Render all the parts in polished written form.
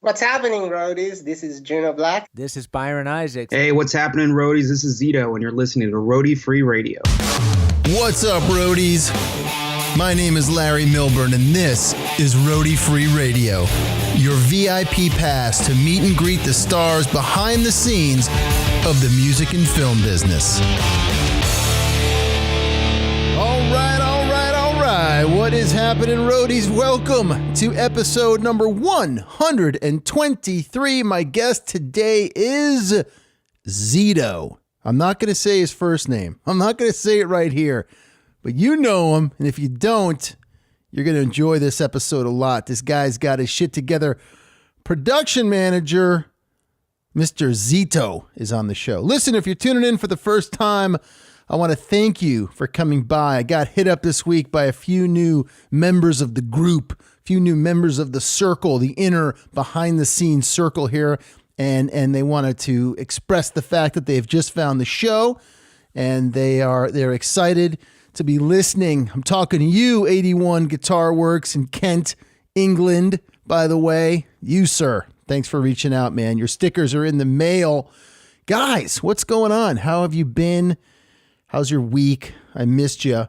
What's happening, roadies? This is Juno Black. This is Byron Isaacs. Hey, what's happening, roadies? This is Zito, and you're listening to Roadie Free Radio. What's up, roadies? My name is Larry Milburn, and this is Roadie Free Radio, your VIP pass to meet and greet the stars behind the scenes of the music and film business. All right. What is happening, roadies? Welcome to episode number 123. My guest today is Zito. I'm not going to say his first name. I'm not going to say it right here, but you know him. And if you don't, you're going to enjoy this episode a lot. This guy's got his shit together. Production manager, Mr. Zito, is on the show. Listen, if you're tuning in for the first time, I want to thank you for coming by. I got hit up this week by a few new members of the group, a few new members of the circle, the inner behind the scenes circle here. And they wanted to express the fact that they've just found the show and they're excited to be listening. I'm talking to you, 81 Guitar Works in Kent, England, by the way. You, sir. Thanks for reaching out, man. Your stickers are in the mail. Guys, what's going on? How have you been? How's your week? I missed you.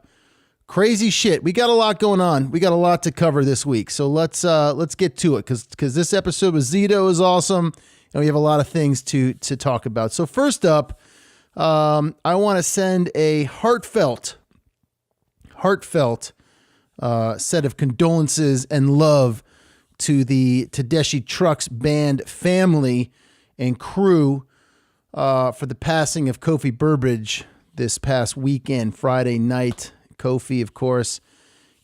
Crazy shit. We got a lot going on. We got a lot to cover this week. So let's get to it because this episode with Zito is awesome. And we have a lot of things to talk about. So first up, I want to send a heartfelt set of condolences and love to the Tedeschi Trucks band family and crew for the passing of Kofi Burbridge this past weekend, Friday night. Kofi, of course,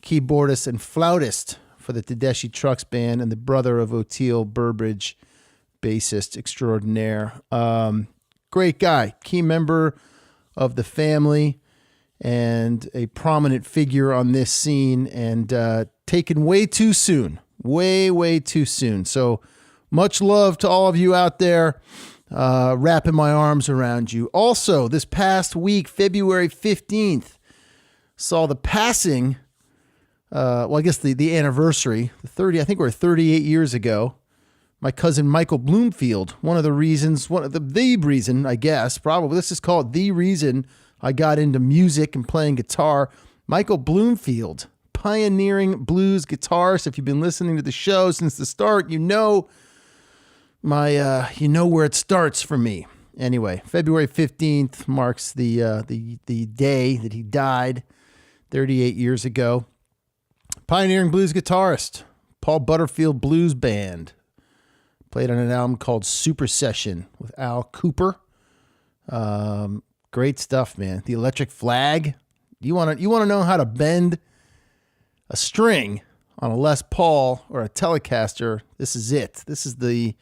keyboardist and flautist for the Tedeschi Trucks band and the brother of Oteil Burbridge, bassist extraordinaire. Great guy, key member of the family and a prominent figure on this scene, and taken way too soon, way too soon. So much love to all of you out there. Wrapping my arms around you. Also, this past week, February 15th, saw the passing, I guess the anniversary, I think we're 38 years ago. My cousin Michael Bloomfield, one of the reason, I guess, probably, let's just call it the reason I got into music and playing guitar. Michael Bloomfield, pioneering blues guitarist. If you've been listening to the show since the start, you know where it starts for me. Anyway, February 15th marks the day that he died 38 years ago. Pioneering blues guitarist, Paul Butterfield Blues Band. Played on an album called Super Session with Al Cooper. Great stuff, man. The Electric Flag. You want to know how to bend a string on a Les Paul or a Telecaster? This is it. This is the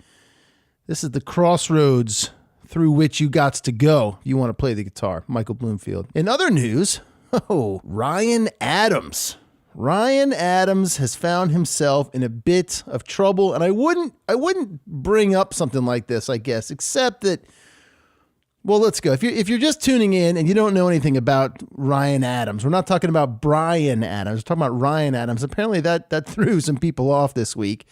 crossroads through which you got to go. You want to play the guitar. Michael Bloomfield. In other news, Ryan Adams. Ryan Adams has found himself in a bit of trouble, and I wouldn't bring up something like this, I guess, except that, well, let's go. If you're just tuning in and you don't know anything about Ryan Adams, we're not talking about Bryan Adams, we're talking about Ryan Adams. Apparently that threw some people off this week.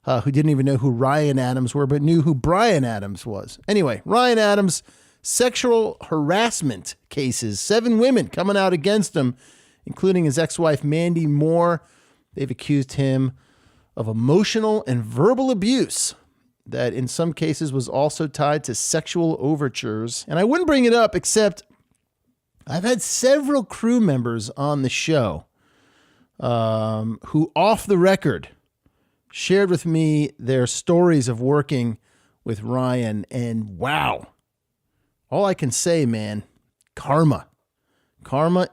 Who didn't even know who Ryan Adams were, but knew who Bryan Adams was. Anyway, Ryan Adams, sexual harassment cases, 7 women coming out against him, including his ex-wife, Mandy Moore. They've accused him of emotional and verbal abuse that in some cases was also tied to sexual overtures. And I wouldn't bring it up, except I've had several crew members on the show who, off the record, shared with me their stories of working with Ryan, and wow, all I can say, man, karma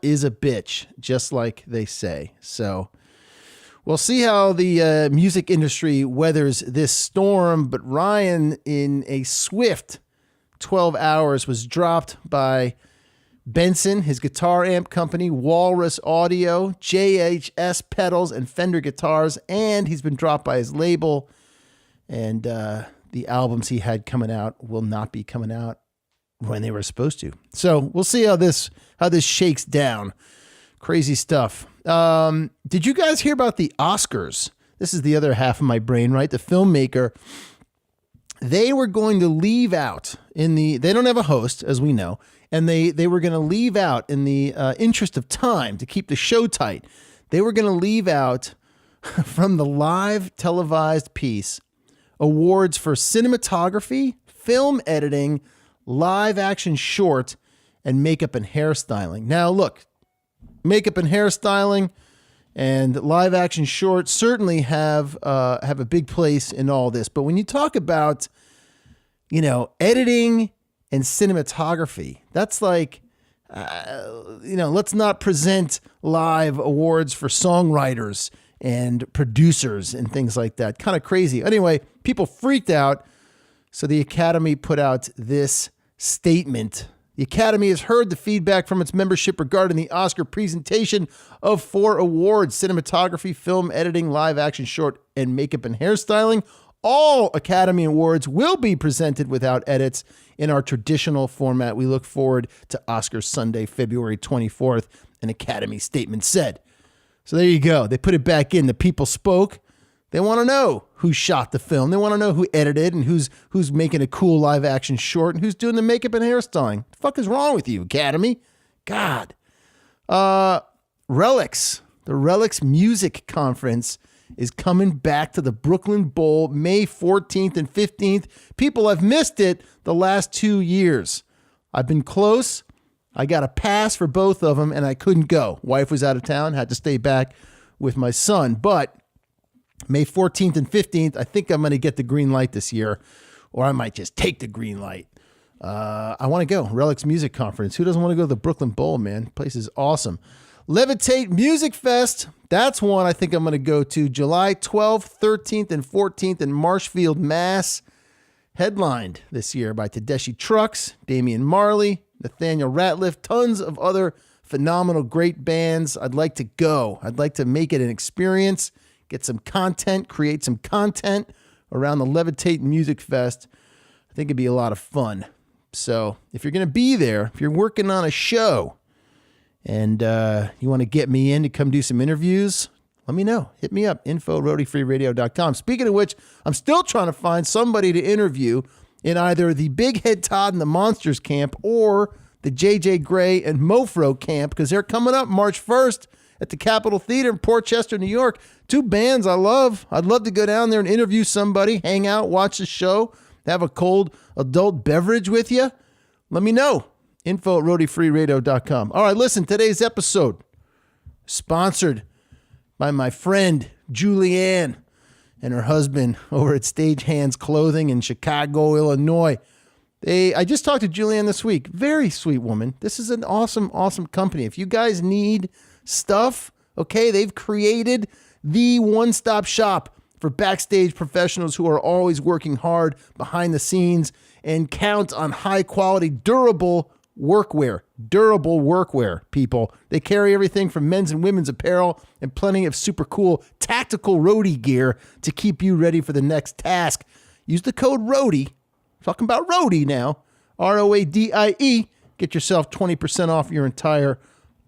is a bitch, just like they say. So we'll see how the music industry weathers this storm, but Ryan, in a swift 12 hours, was dropped by Benson, his guitar amp company, Walrus Audio, JHS pedals, and Fender guitars, and he's been dropped by his label, and the albums he had coming out will not be coming out when they were supposed to. So we'll see how this shakes down. Crazy stuff. Did you guys hear about the Oscars this is the other half of my brain, right? The filmmaker, they were going to leave out they don't have a host, as we know, and they were going to leave out in the interest of time to keep the show tight. They were going to leave out from the live televised piece awards for cinematography, film editing, live action short, and makeup and hairstyling. Now, look, makeup and hairstyling and live action short certainly have a big place in all this. But when you talk about, editing and cinematography, that's like, let's not present live awards for songwriters and producers and things like that. Kind of crazy. Anyway, people freaked out. So the Academy put out this statement. The Academy has heard the feedback from its membership regarding the Oscar presentation of 4 awards: cinematography, film editing, live action short, and makeup and hairstyling. All Academy Awards will be presented without edits in our traditional format. We look forward to Oscar Sunday, February 24th, an Academy statement said. So there you go. They put it back in. The people spoke. They want to know who shot the film. They want to know who edited and who's making a cool live action short and who's doing the makeup and hairstyling. The fuck is wrong with you, Academy? God. Relics. The Relics Music Conference is coming back to the Brooklyn Bowl May 14th and 15th. People, I've missed it the last 2 years. I've been close. I got a pass for both of them, and I couldn't go. Wife was out of town, had to stay back with my son. But May 14th and 15th, I think I'm going to get the green light this year, or I might just take the green light. I want to go. Relics Music Conference. Who doesn't want to go to the Brooklyn Bowl, man? The place is awesome. Levitate Music Fest. That's one I think I'm going to go to. July 12th, 13th, and 14th in Marshfield, Mass. Headlined this year by Tedeschi Trucks, Damian Marley, Nathaniel Ratliff, tons of other phenomenal, great bands. I'd like to go. I'd like to make it an experience, get some content, create some content around the Levitate Music Fest. I think it'd be a lot of fun. So if you're going to be there, if you're working on a show and you want to get me in to come do some interviews, let me know. Hit me up, info@roadiefreeradio.com. Speaking of which, I'm still trying to find somebody to interview in either the Big Head Todd and the Monsters camp or the JJ Gray and Mofro camp, because they're coming up March 1st at the Capitol Theater in Port Chester, New York. 2 bands I love. I'd love to go down there and interview somebody, hang out, watch the show, have a cold adult beverage with you. Let me know. info@roadiefreeradio.com. All right, listen, today's episode sponsored by my friend Julianne and her husband over at Stagehands Clothing in Chicago, Illinois. I just talked to Julianne this week. Very sweet woman. This is an awesome, awesome company. If you guys need stuff, okay, they've created the one-stop shop for backstage professionals who are always working hard behind the scenes and count on high-quality, durable workwear. Durable workwear, people. They carry everything from men's and women's apparel and plenty of super cool tactical roadie gear to keep you ready for the next task. Use the code ROADIE. Talking about roadie now. ROADIE. Get yourself 20% off your entire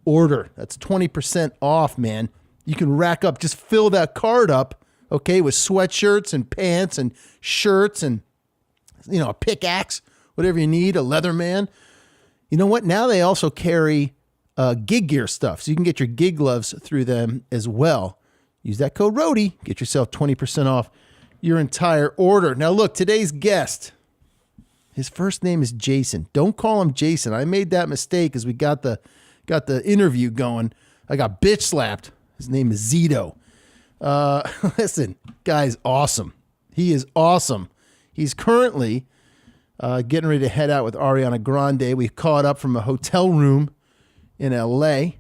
order. That's 20% off, man. You can rack up, just fill that card up, okay, with sweatshirts and pants and shirts and, a pickaxe, whatever you need, a Leatherman. You know what? Now they also carry gig gear stuff, so you can get your gig gloves through them as well. Use that code ROADIE. Get yourself 20% off your entire order. Now, look, today's guest, his first name is Jason. Don't call him Jason. I made that mistake as we got the interview going. I got bitch slapped. His name is Zito. Listen, guy's awesome. He is awesome. He's currently getting ready to head out with Ariana Grande. We caught up from a hotel room in LA.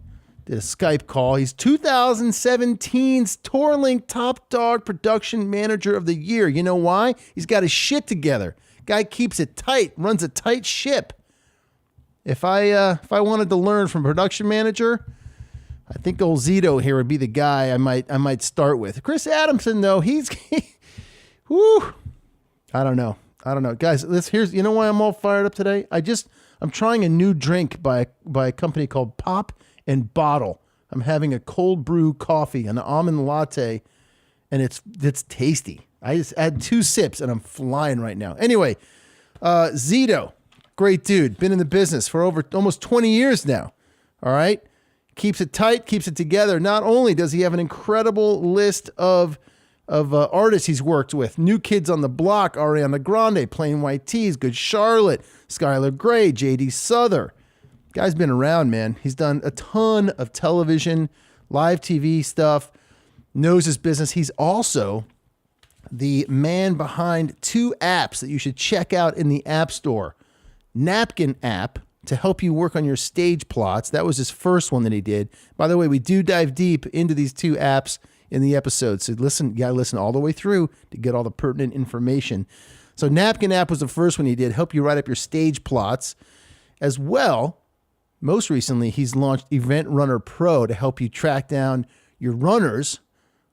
Did a Skype call. He's 2017's Tourlink Top Dog Production Manager of the Year. You know why? He's got his shit together. Guy keeps it tight, runs a tight ship. If I wanted to learn from production manager, I think old Zito here would be the guy I might start with. Chris Adamson, though, whoo, I don't know, guys. Here's you know why I'm all fired up today. I'm trying a new drink by a company called Pop and Bottle. I'm having a cold brew coffee, an almond latte, and it's tasty. I just had 2 sips and I'm flying right now. Anyway, Zito, great dude, been in the business for over almost 20 years now. All right, keeps it tight, keeps it together. Not only does he have an incredible list of artists he's worked with, New Kids on the Block, Ariana Grande, Plain White Tees, Good Charlotte, Skylar Grey, J.D. Souther. Guy's been around, man. He's done a ton of television, live TV stuff, knows his business. He's also the man behind 2 apps that you should check out in the App Store. Napkin app to help you work on your stage plots. That was his first one that he did. By the way, we do dive deep into these 2 apps in the episode. So listen, you gotta listen all the way through to get all the pertinent information. So Napkin app was the first one he did, help you write up your stage plots. As well, most recently, he's launched Event Runner Pro to help you track down your runners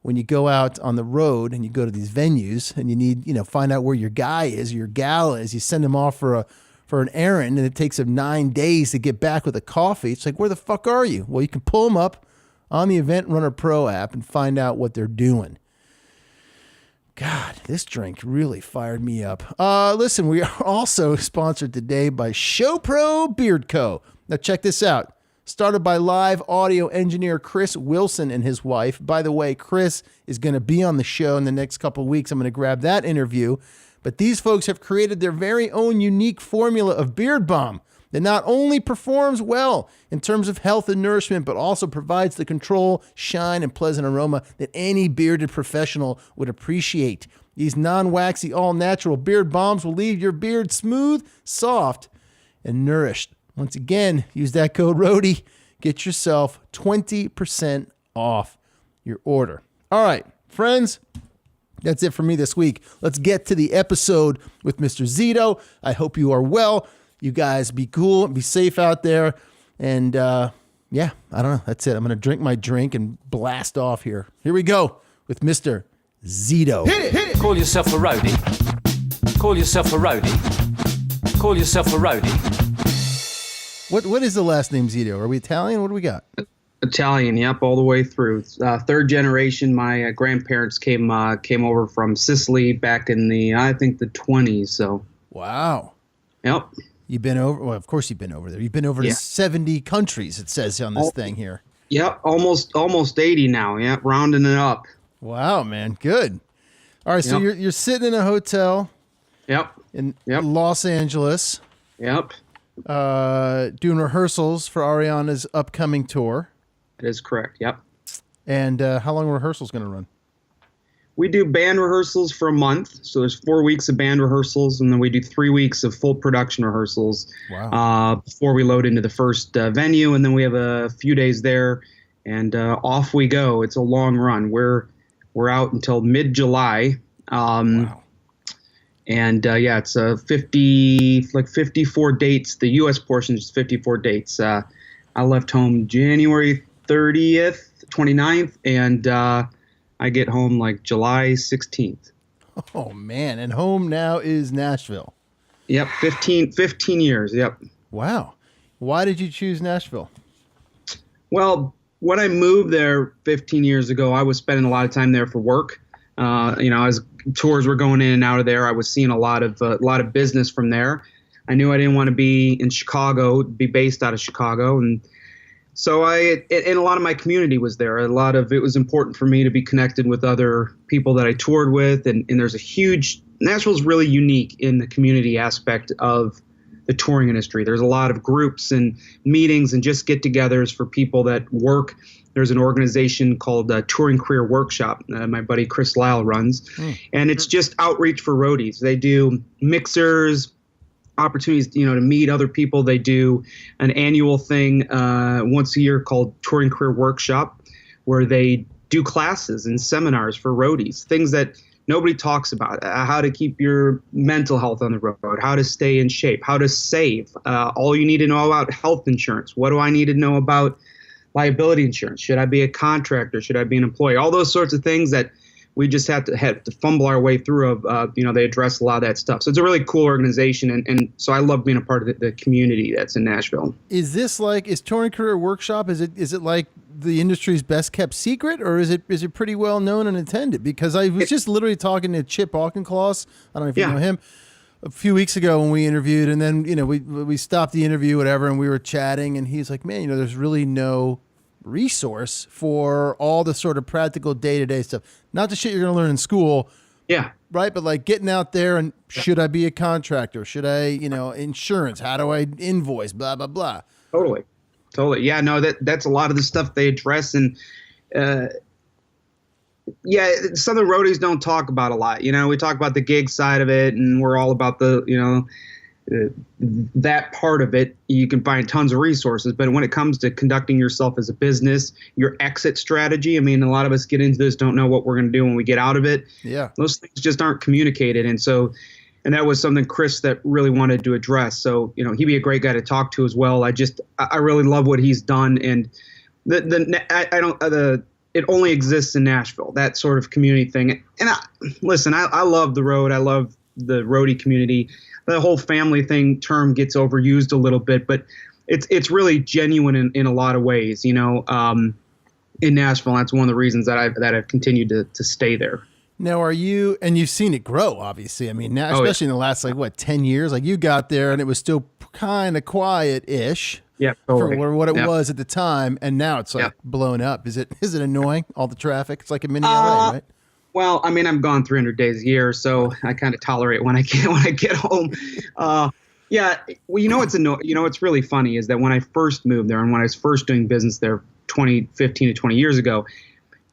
when you go out on the road and you go to these venues and you need, find out where your guy is, your gal is. You send him off for an errand and it takes him 9 days to get back with a coffee. It's like, where the fuck are you? Well, you can pull them up on the Event Runner Pro app and find out what they're doing. God, this drink really fired me up. Listen, we are also sponsored today by ShowPro Beard Co. Now check this out. Started by live audio engineer Chris Wilson and his wife. By the way, Chris is going to be on the show in the next couple of weeks. I'm going to grab that interview. But these folks have created their very own unique formula of beard balm that not only performs well in terms of health and nourishment, but also provides the control, shine, and pleasant aroma that any bearded professional would appreciate. These non-waxy, all-natural beard balms will leave your beard smooth, soft, and nourished. Once again, use that code ROADY. Get yourself 20% off your order. All right, friends, that's it for me this week. Let's get to the episode with Mr. Zito. I hope you are well. You guys be cool, be safe out there. And I don't know. That's it. I'm going to drink my drink and blast off here. Here we go with Mr. Zito. Hit it. Call yourself a roadie. Call yourself a roadie. Call yourself a roadie. What is the last name Zito? Are we Italian? What do we got? Italian, yep, all the way through. 3rd generation. My grandparents came over from Sicily back in the 20s. So. Wow. Yep. You've been over. Well, of course you've been over there. You've been over to 70 countries. It says on this thing here. Yep, almost 80 now. Yep, rounding it up. Wow, man, good. All right, so you're sitting in a hotel. Yep. In Los Angeles. Yep. Doing rehearsals for Ariana's upcoming tour. That is correct. Yep. And how long are rehearsals going to run? We do band rehearsals for a month. So there's 4 weeks of band rehearsals, and then we do 3 weeks of full production rehearsals. Wow. Before we load into the first venue, and then we have a few days there, and off we go. It's a long run. We're out until mid-July. Wow. And it's 54 dates. The U.S. portion is 54 dates. I left home January 30th, 29th, and I get home like July 16th. Oh, man. And home now is Nashville. Yep, 15 years, yep. Wow. Why did you choose Nashville? Well, when I moved there 15 years ago, I was spending a lot of time there for work. As tours were going in and out of there, I was seeing a lot of business from there. I knew I didn't want to be in Chicago, be based out of Chicago, and so and a lot of my community was there. It was important for me to be connected with other people that I toured with, and there's Nashville's really unique in the community aspect of the touring industry. There's a lot of groups and meetings and just get-togethers for people that work. There's an organization called Touring Career Workshop my buddy Chris Lyle runs. And it's just outreach for roadies. They do mixers, opportunities, to meet other people. They do an annual thing once a year called Touring Career Workshop, where they do classes and seminars for roadies, things that nobody talks about, how to keep your mental health on the road, how to stay in shape, how to save, all you need to know about health insurance. What do I need to know about liability insurance? Should I be a contractor? Should I be an employee? All those sorts of things that we just have to fumble our way through. They address a lot of that stuff. So it's a really cool organization, and so I love being a part of the community that's in Nashville. Is Touring Career Workshop? Is it like the industry's best kept secret, or is it pretty well known and attended? Because I was just literally talking to Chip Auchincloss. I don't know if you know him. A few weeks ago when we interviewed, and then we stopped the interview, whatever, and we were chatting, and he's like, man, there's really no resource for all the sort of practical day-to-day stuff. Not the shit you're going to learn in school. Yeah. Right. But like getting out there and should I be a contractor? Should I, insurance? How do I invoice? Blah, blah, blah. Totally. Yeah, no, that's a lot of the stuff they address. And some of the roadies don't talk about a lot. We talk about the gig side of it, and we're all about the, that part of it. You can find tons of resources, but when it comes to conducting yourself as a business, your exit strategy, I mean, a lot of us get into this, don't know what we're going to do when we get out of it. Yeah. Those things just aren't communicated. And that was something Chris that really wanted to address. So, he'd be a great guy to talk to as well. I really love what he's done. And it only exists in Nashville, that sort of community thing. And I love the road. I love the roadie community. The whole family thing term gets overused a little bit, but it's really genuine in a lot of ways, in Nashville. That's one of the reasons that I've continued to stay there. Now, and you've seen it grow, obviously. I mean, now, especially in the last, 10 years, like you got there and it was still kind of quiet-ish. Yeah, totally. For what it was at the time, and now it's blown up. Is it annoying, all the traffic? It's like a mini LA, right? Well, I mean, I'm gone 300 days a year, so I kind of tolerate when I get home. Well, what's really funny is that when I first moved there and when I was first doing business there 15 to 20 years ago,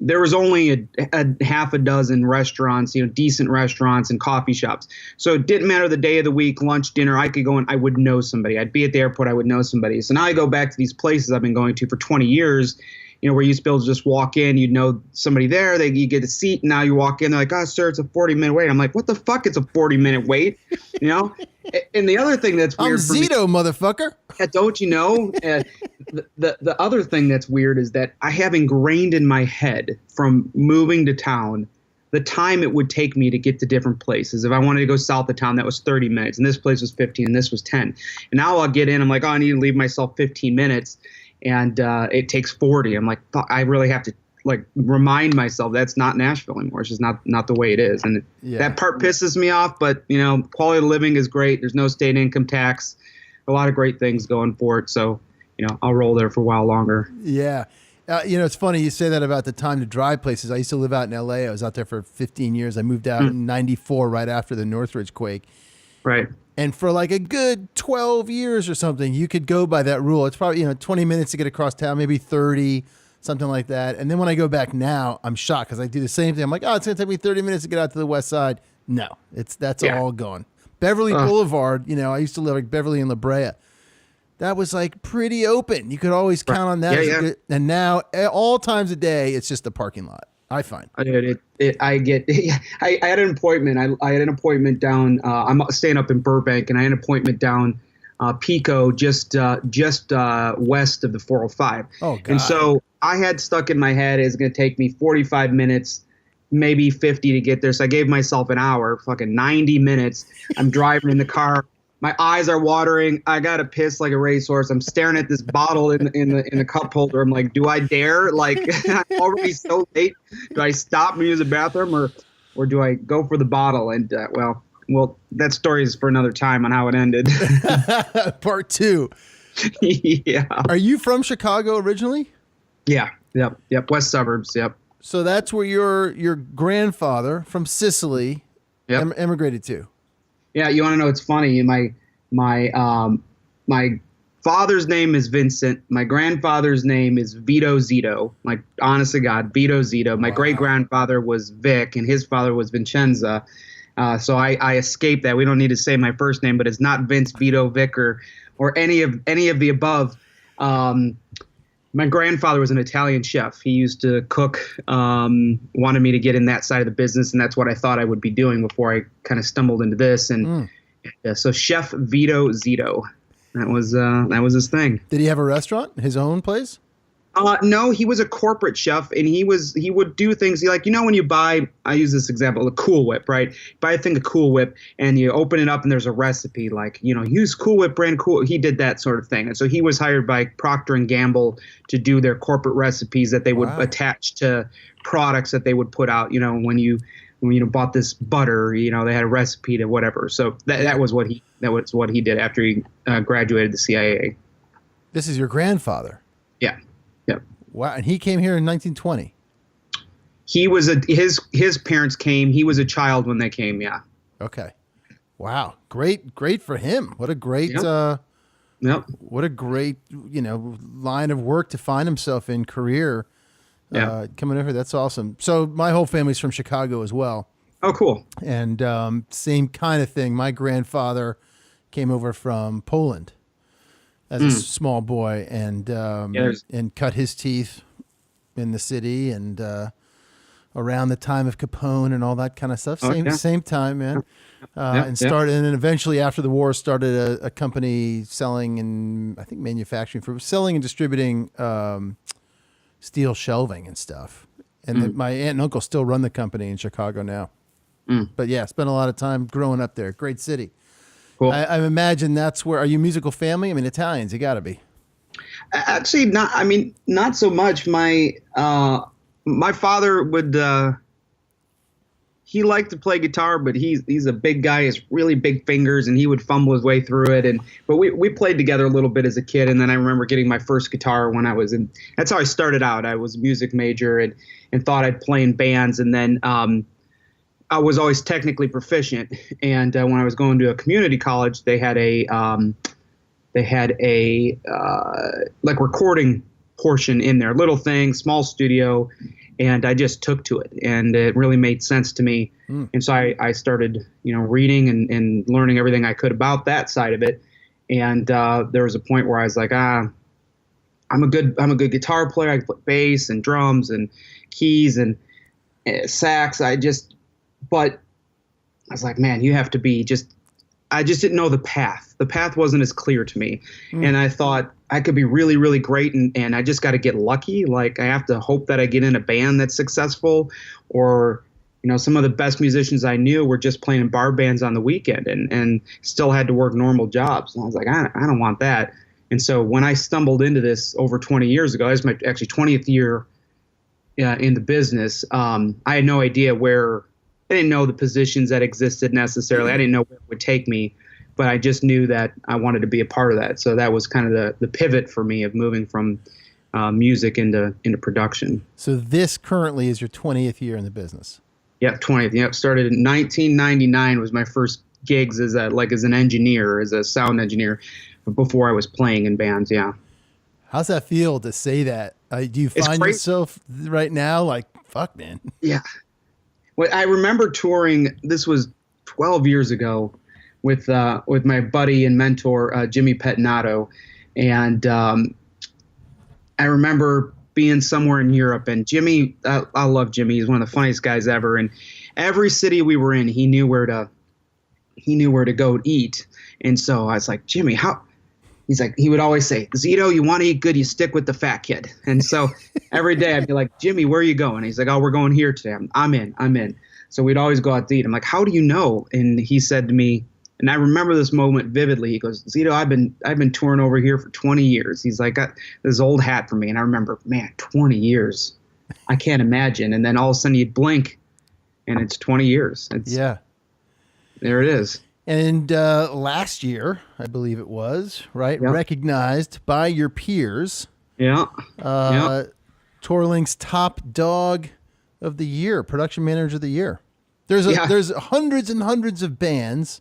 there was only a half a dozen restaurants, decent restaurants and coffee shops. So it didn't matter the day of the week, lunch, dinner, I could go and I would know somebody. I'd be at the airport, I would know somebody. So now I go back to these places I've been going to for 20 years, where you used to be able to just walk in, you'd know somebody there, you get a seat, and now you walk in, they're like, oh, sir, it's a 40-minute wait. I'm like, what the fuck? It's a 40-minute wait, And the other thing that's weird I'm Zito, motherfucker. Don't you know? The other thing that's weird is that I have ingrained in my head from moving to town the time it would take me to get to different places. If I wanted to go south of town, that was 30 minutes, and this place was 15, and this was 10. And now I'll get in, I'm like, oh, I need to leave myself 15 minutes. And it takes 40. I'm like, I really have to remind myself that's not Nashville anymore. It's just not the way it is. And that part pisses me off. But, quality of living is great. There's no state income tax. A lot of great things going for it. So, I'll roll there for a while longer. Yeah. It's funny you say that about the time to drive places. I used to live out in L.A. I was out there for 15 years. I moved out in 94 right after the Northridge quake. Right. And for a good 12 years or something, you could go by that rule. It's probably, 20 minutes to get across town, maybe 30, something like that. And then when I go back now, I'm shocked because I do the same thing. I'm like, oh, it's going to take me 30 minutes to get out to the west side. No, that's all gone. Beverly Boulevard, I used to live like Beverly and La Brea. That was pretty open. You could always count on that. Yeah. And now all times a day, it's just a parking lot. I find. I had an appointment. I had an appointment down. I'm staying up in Burbank, and I had an appointment down Pico, just west of the 405. Oh, God. And so I had stuck in my head it's going to take me 45 minutes, maybe 50 to get there. So I gave myself an hour, fucking 90 minutes. I'm driving in the car. My eyes are watering. I got to piss like a racehorse. I'm staring at this bottle in the cup holder. I'm like, do I dare? I'm already so late. Do I stop and use the bathroom, or do I go for the bottle? And well, that story is for another time on how it ended. Part 2. Yeah. Are you from Chicago originally? Yeah. Yep. West suburbs. Yep. So that's where your grandfather from Sicily emigrated to. Yeah, you want to know? It's funny. My father's name is Vincent. My grandfather's name is Vito Zito. Like, honest to God, Vito Zito. My great grandfather was Vic, and his father was Vincenza. So I escaped that. We don't need to say my first name, but it's not Vince, Vito, Vic, or any of the above. My grandfather was an Italian chef. He used to cook, wanted me to get in that side of the business, and that's what I thought I would be doing before I kind of stumbled into this. And so Chef Vito Zito, that was his thing. Did he have a restaurant, his own place? No, he was a corporate chef, and he would do things like, when you buy, I use this example, a Cool Whip, right? Buy a thing of Cool Whip, and you open it up, and there's a recipe like, use Cool Whip brand Cool. He did that sort of thing, and so he was hired by Procter and Gamble to do their corporate recipes that they would attach to products that they would put out. When you bought this butter, they had a recipe to whatever. So that was what he did after he graduated the CIA. This is your grandfather. Yeah. Yep. Wow. And he came here in 1920. He was his parents came. He was a child when they came. Yeah. Okay. Wow. Great for him. What a great, Yep. what a great, line of work to find himself in, career. Coming over. That's awesome. So my whole family's from Chicago as well. Oh, cool. And same kind of thing. My grandfather came over from Poland as a small boy, and cut his teeth in the city, and around the time of Capone and all that kind of stuff. Same time, man. And eventually after the war started a company selling and I think manufacturing selling and distributing steel shelving and stuff. And my aunt and uncle still run the company in Chicago now. But yeah, spent a lot of time growing up there. Great city. Cool. I imagine that's where, are you a musical family? I mean, Italians, you gotta be. Actually, not so much. My father would, he liked to play guitar, but he's a big guy. He has really big fingers, and he would fumble his way through it. But we played together a little bit as a kid, and then I remember getting my first guitar when I was in. That's how I started out. I was a music major and thought I'd play in bands, and then I was always technically proficient. And when I was going to a community college, they had a like recording portion in there, little thing, small studio. And I just took to it, and it really made sense to me. And so I started, reading and learning everything I could about that side of it. And there was a point where I was like, I'm a good guitar player. I can play bass and drums and keys and sax. But I was like, man, you have to be I just didn't know the path. The path wasn't as clear to me. And I thought I could be really, really great. And I just got to get lucky. Like, I have to hope that I get in a band that's successful, or, some of the best musicians I knew were just playing in bar bands on the weekend and still had to work normal jobs. And I was like, I don't want that. And so when I stumbled into this over 20 years ago, this was my actually 20th year in the business. I had no idea I didn't know the positions that existed necessarily. I didn't know where it would take me, but I just knew that I wanted to be a part of that. So that was kind of the pivot for me of moving from music into production. So this currently is your 20th year in the business. Yep, 20th. Yep, started in 1999 was my first gigs as an engineer, as a sound engineer, before I was playing in bands. Yeah. How's that feel to say that? Do you find yourself right now like, fuck, man? Yeah. Well, I remember touring. This was 12 years ago with my buddy and mentor Jimmy Pettinato, and I remember being somewhere in Europe. And Jimmy, I love Jimmy. He's one of the funniest guys ever. And every city we were in, he knew where to go eat. And so I was like, Jimmy, how? He's like, he would always say, Zito, you want to eat good, you stick with the fat kid. And so every day I'd be like, Jimmy, where are you going? He's like, oh, we're going here today. I'm in. So we'd always go out to eat. I'm like, how do you know? And he said to me, and I remember this moment vividly. He goes, Zito, I've been touring over here for 20 years. He's like, got this old hat for me. And I remember, man, 20 years. I can't imagine. And then all of a sudden you'd blink and it's 20 years. There it is. And last year, I believe it was, right? Yep. Recognized by your peers. Yeah. Tourlink's top dog of the year, production manager of the year. There's hundreds and hundreds of bands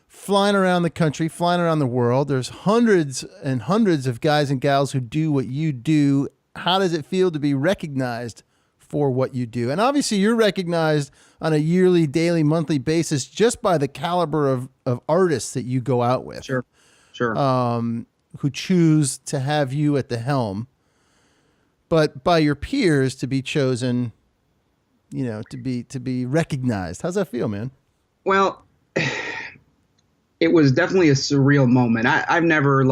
flying around the country, flying around the world. There's hundreds and hundreds of guys and gals who do what you do. How does it feel to be recognized for what you do? And obviously you're recognized on a yearly, daily, monthly basis just by the caliber of artists that you go out with. Sure. Who choose to have you at the helm. But by your peers to be chosen, to be recognized. How's that feel, man? Well, it was definitely a surreal moment. I've never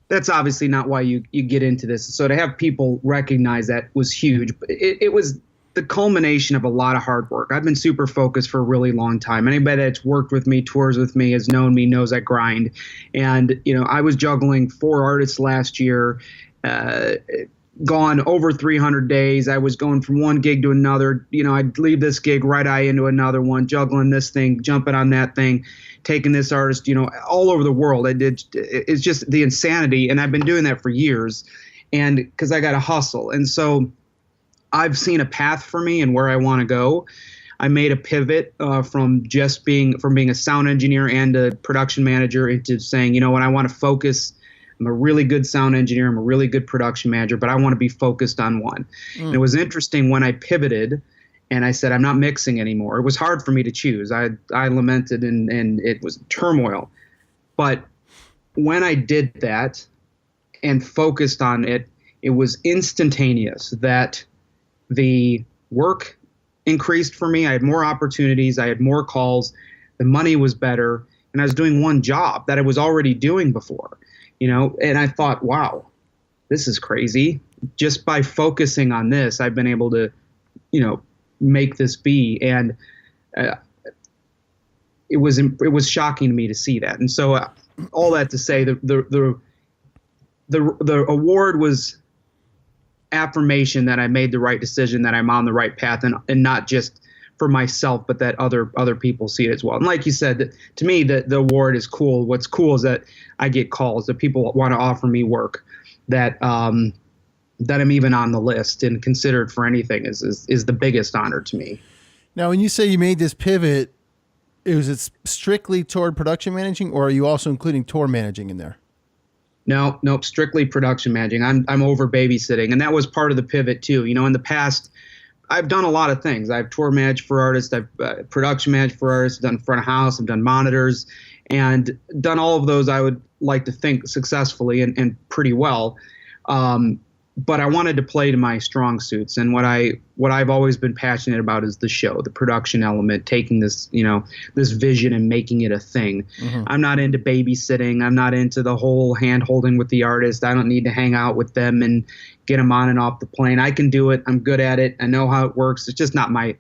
that's obviously not why you get into this. So to have people recognize that was huge. But it was the culmination of a lot of hard work. I've been super focused for a really long time. Anybody that's worked with me, tours with me, has known me, knows I grind. And, I was juggling 4 artists last year, gone over 300 days. I was going from one gig to another. I'd leave this gig, right eye into another one, juggling this thing, jumping on that thing, taking this artist, all over the world. It's just the insanity. And I've been doing that for years, and because I got to hustle. And so I've seen a path for me and where I want to go. I made a pivot from being a sound engineer and a production manager into saying, what, I want to focus. I'm a really good sound engineer. I'm a really good production manager, but I want to be focused on one. And it was interesting when I pivoted and I said, I'm not mixing anymore. It was hard for me to choose. I lamented and it was turmoil. But when I did that and focused on it, it was instantaneous that the work increased for me. I had more opportunities. I had more calls. The money was better. And I was doing one job that I was already doing before, and I thought, wow, this is crazy. Just by focusing on this, I've been able to, make this be. And it was shocking to me to see that. And so all that to say, the award was affirmation that I made the right decision, that I'm on the right path, and not just for myself, but that other people see it as well. And like you said, to me, the award is cool. What's cool is that I get calls, that people want to offer me work, that I'm even on the list and considered for anything is the biggest honor to me. Now, when you say you made this pivot, is it strictly toward production managing, or are you also including tour managing in there? No, nope, strictly production managing. I'm over babysitting, and that was part of the pivot too. In the past, I've done a lot of things. I've tour managed for artists, I've production managed for artists, done front of house, I've done monitors, and done all of those, I would like to think, successfully and pretty well. But I wanted to play to my strong suits, and what I've always been passionate about is the show, the production element, taking this, this vision and making it a thing. Mm-hmm. I'm not into babysitting. I'm not into the whole hand holding with the artist. I don't need to hang out with them and get them on and off the plane. I can do it. I'm good at it. I know how it works. It's just not my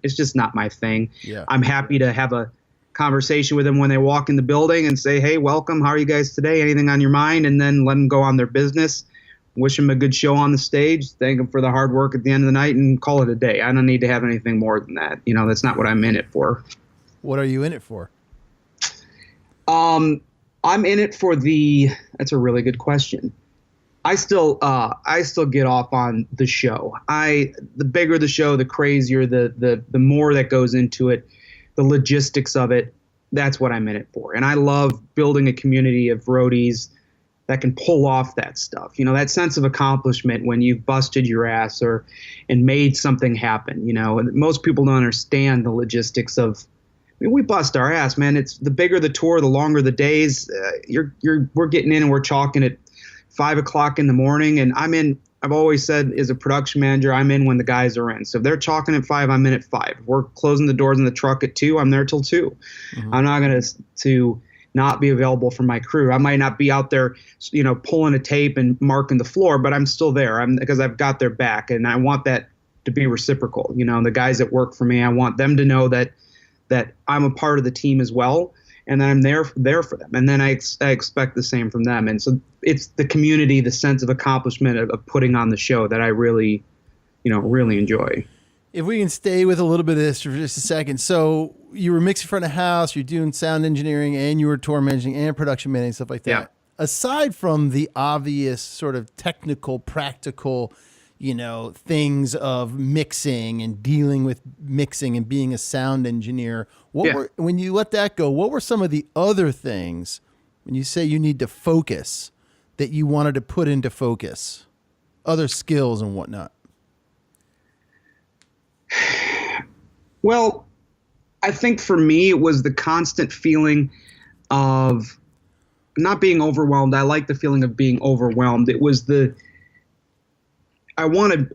thing. Yeah. I'm happy to have a conversation with them when they walk in the building and say, hey, welcome. How are you guys today? Anything on your mind? And then let them go on their business. Wish them a good show on the stage, thank them for the hard work at the end of the night, and call it a day. I don't need to have anything more than that. That's not what I'm in it for. What are you in it for? I'm in it for that's a really good question. I still get off on the show. The bigger the show, the crazier, the more that goes into it, the logistics of it. That's what I'm in it for. And I love building a community of roadies that can pull off that stuff. That sense of accomplishment when you've busted your ass and made something happen, and most people don't understand the logistics of, we bust our ass, man. It's the bigger the tour, the longer the days, we're getting in and we're chalking at 5 o'clock in the morning. And I've always said, as a production manager, I'm in when the guys are in. So if they're chalking at 5, I'm in at 5. If we're closing the doors in the truck at 2, I'm there till 2. Mm-hmm. I'm not going to not be available for my crew. I might not be out there, pulling a tape and marking the floor, but I'm still there. Because I've got their back, and I want that to be reciprocal. The guys that work for me, I want them to know that I'm a part of the team as well, and that I'm there for them. And then I expect the same from them. And so it's the community, the sense of accomplishment of putting on the show that I really, really enjoy. If we can stay with a little bit of this for just a second. So you were mixing front of house, you're doing sound engineering, and you were tour managing and production managing, stuff like that. Yeah. Aside from the obvious sort of technical, practical, things of mixing and dealing with mixing and being a sound engineer, when you let that go, what were some of the other things, when you say you need to focus, that you wanted to put into focus? Other skills and whatnot? Well, I think for me, it was the constant feeling of not being overwhelmed. I like the feeling of being overwhelmed. It was I want to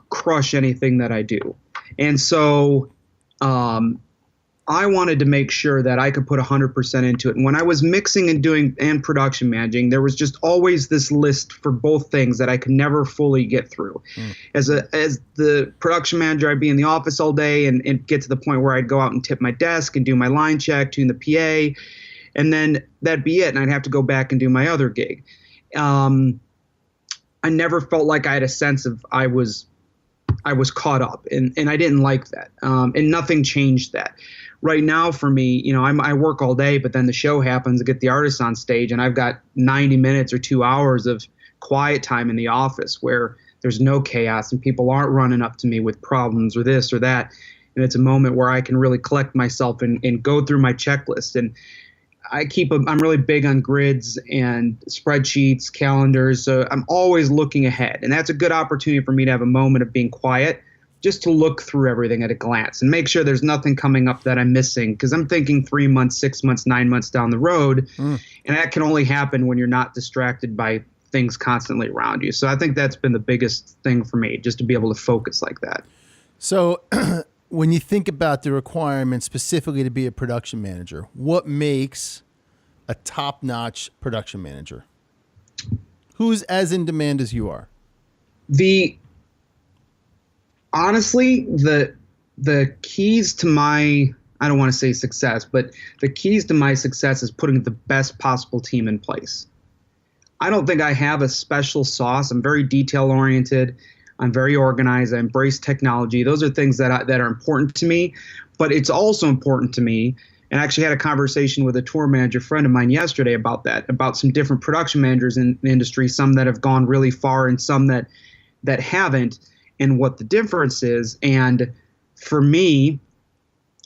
crush anything that I do. And so I wanted to make sure that I could put 100% into it. And when I was mixing and doing and production managing, there was just always this list for both things that I could never fully get through. As the production manager, I'd be in the office all day and get to the point where I'd go out and tip my desk and do my line check, tune the PA, and then that'd be it. And I'd have to go back and do my other gig. I never felt like I had a sense of I was caught up, and I didn't like that. And nothing changed that. Right now for me, I work all day, but then the show happens to get the artists on stage, and I've got 90 minutes or 2 hours of quiet time in the office where there's no chaos and people aren't running up to me with problems or this or that. And it's a moment where I can really collect myself and go through my checklist. And I'm really big on grids and spreadsheets, calendars. So I'm always looking ahead. And that's a good opportunity for me to have a moment of being quiet, just to look through everything at a glance and make sure there's nothing coming up that I'm missing. Because I'm thinking 3 months, 6 months, 9 months down the road. And that can only happen when you're not distracted by things constantly around you. So I think that's been the biggest thing for me, just to be able to focus like that. So when you think about the requirements specifically to be a production manager, what makes a top-notch production manager? Who's as in demand as you are? Honestly, the keys to my, I don't want to say success, but the keys to my success is putting the best possible team in place. I don't think I have a special sauce. I'm very detail-oriented. I'm very organized. I embrace technology. Those are things that are important to me, but it's also important to me. And I actually had a conversation with a tour manager friend of mine yesterday about that, about some different production managers in the industry, some that have gone really far and some that haven't, and what the difference is. And for me,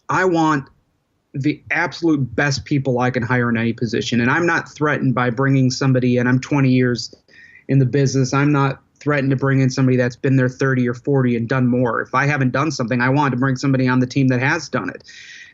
I want the absolute best people I can hire in any position. And I'm not threatened by bringing somebody in. I'm 20 years in the business. I'm not threatened to bring in somebody that's been there 30 or 40 and done more. If I haven't done something, I want to bring somebody on the team that has done it.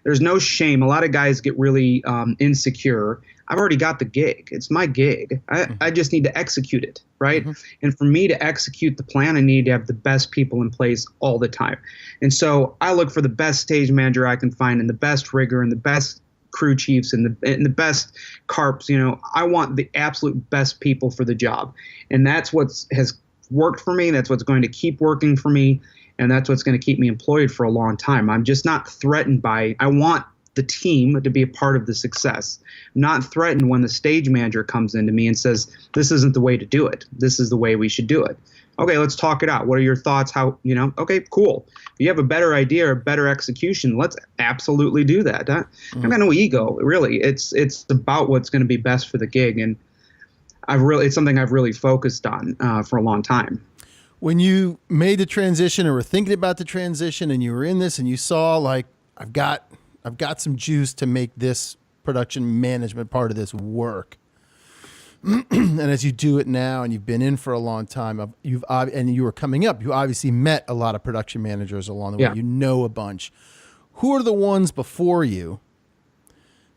There's no shame. A lot of guys get really insecure. I've already got the gig. It's my gig. I just need to execute it, right? And for me to execute the plan, I need to have the best people in place all the time. And so I look for the best stage manager I can find, and the best rigger, and the best crew chiefs, and the best carps. I want the absolute best people for the job. And that's what has worked for me. That's what's going to keep working for me. And that's what's going to keep me employed for a long time. I'm just not threatened by, I want the team to be a part of the success. I'm not threatened when the stage manager comes into me and says, this isn't the way to do it. This is the way we should do it. Okay, let's talk it out. What are your thoughts? Okay, cool. If you have a better idea or better execution, let's absolutely do that. I've got no ego, really. It's about what's going to be best for the gig. And it's something I've really focused on for a long time. When you made the transition or were thinking about the transition and you were in this and you saw, like, I've got some juice to make this production management part of this work. And as you do it now and you've been in for a long time, and you were coming up, you obviously met a lot of production managers along the way. You know a bunch. Who are the ones before you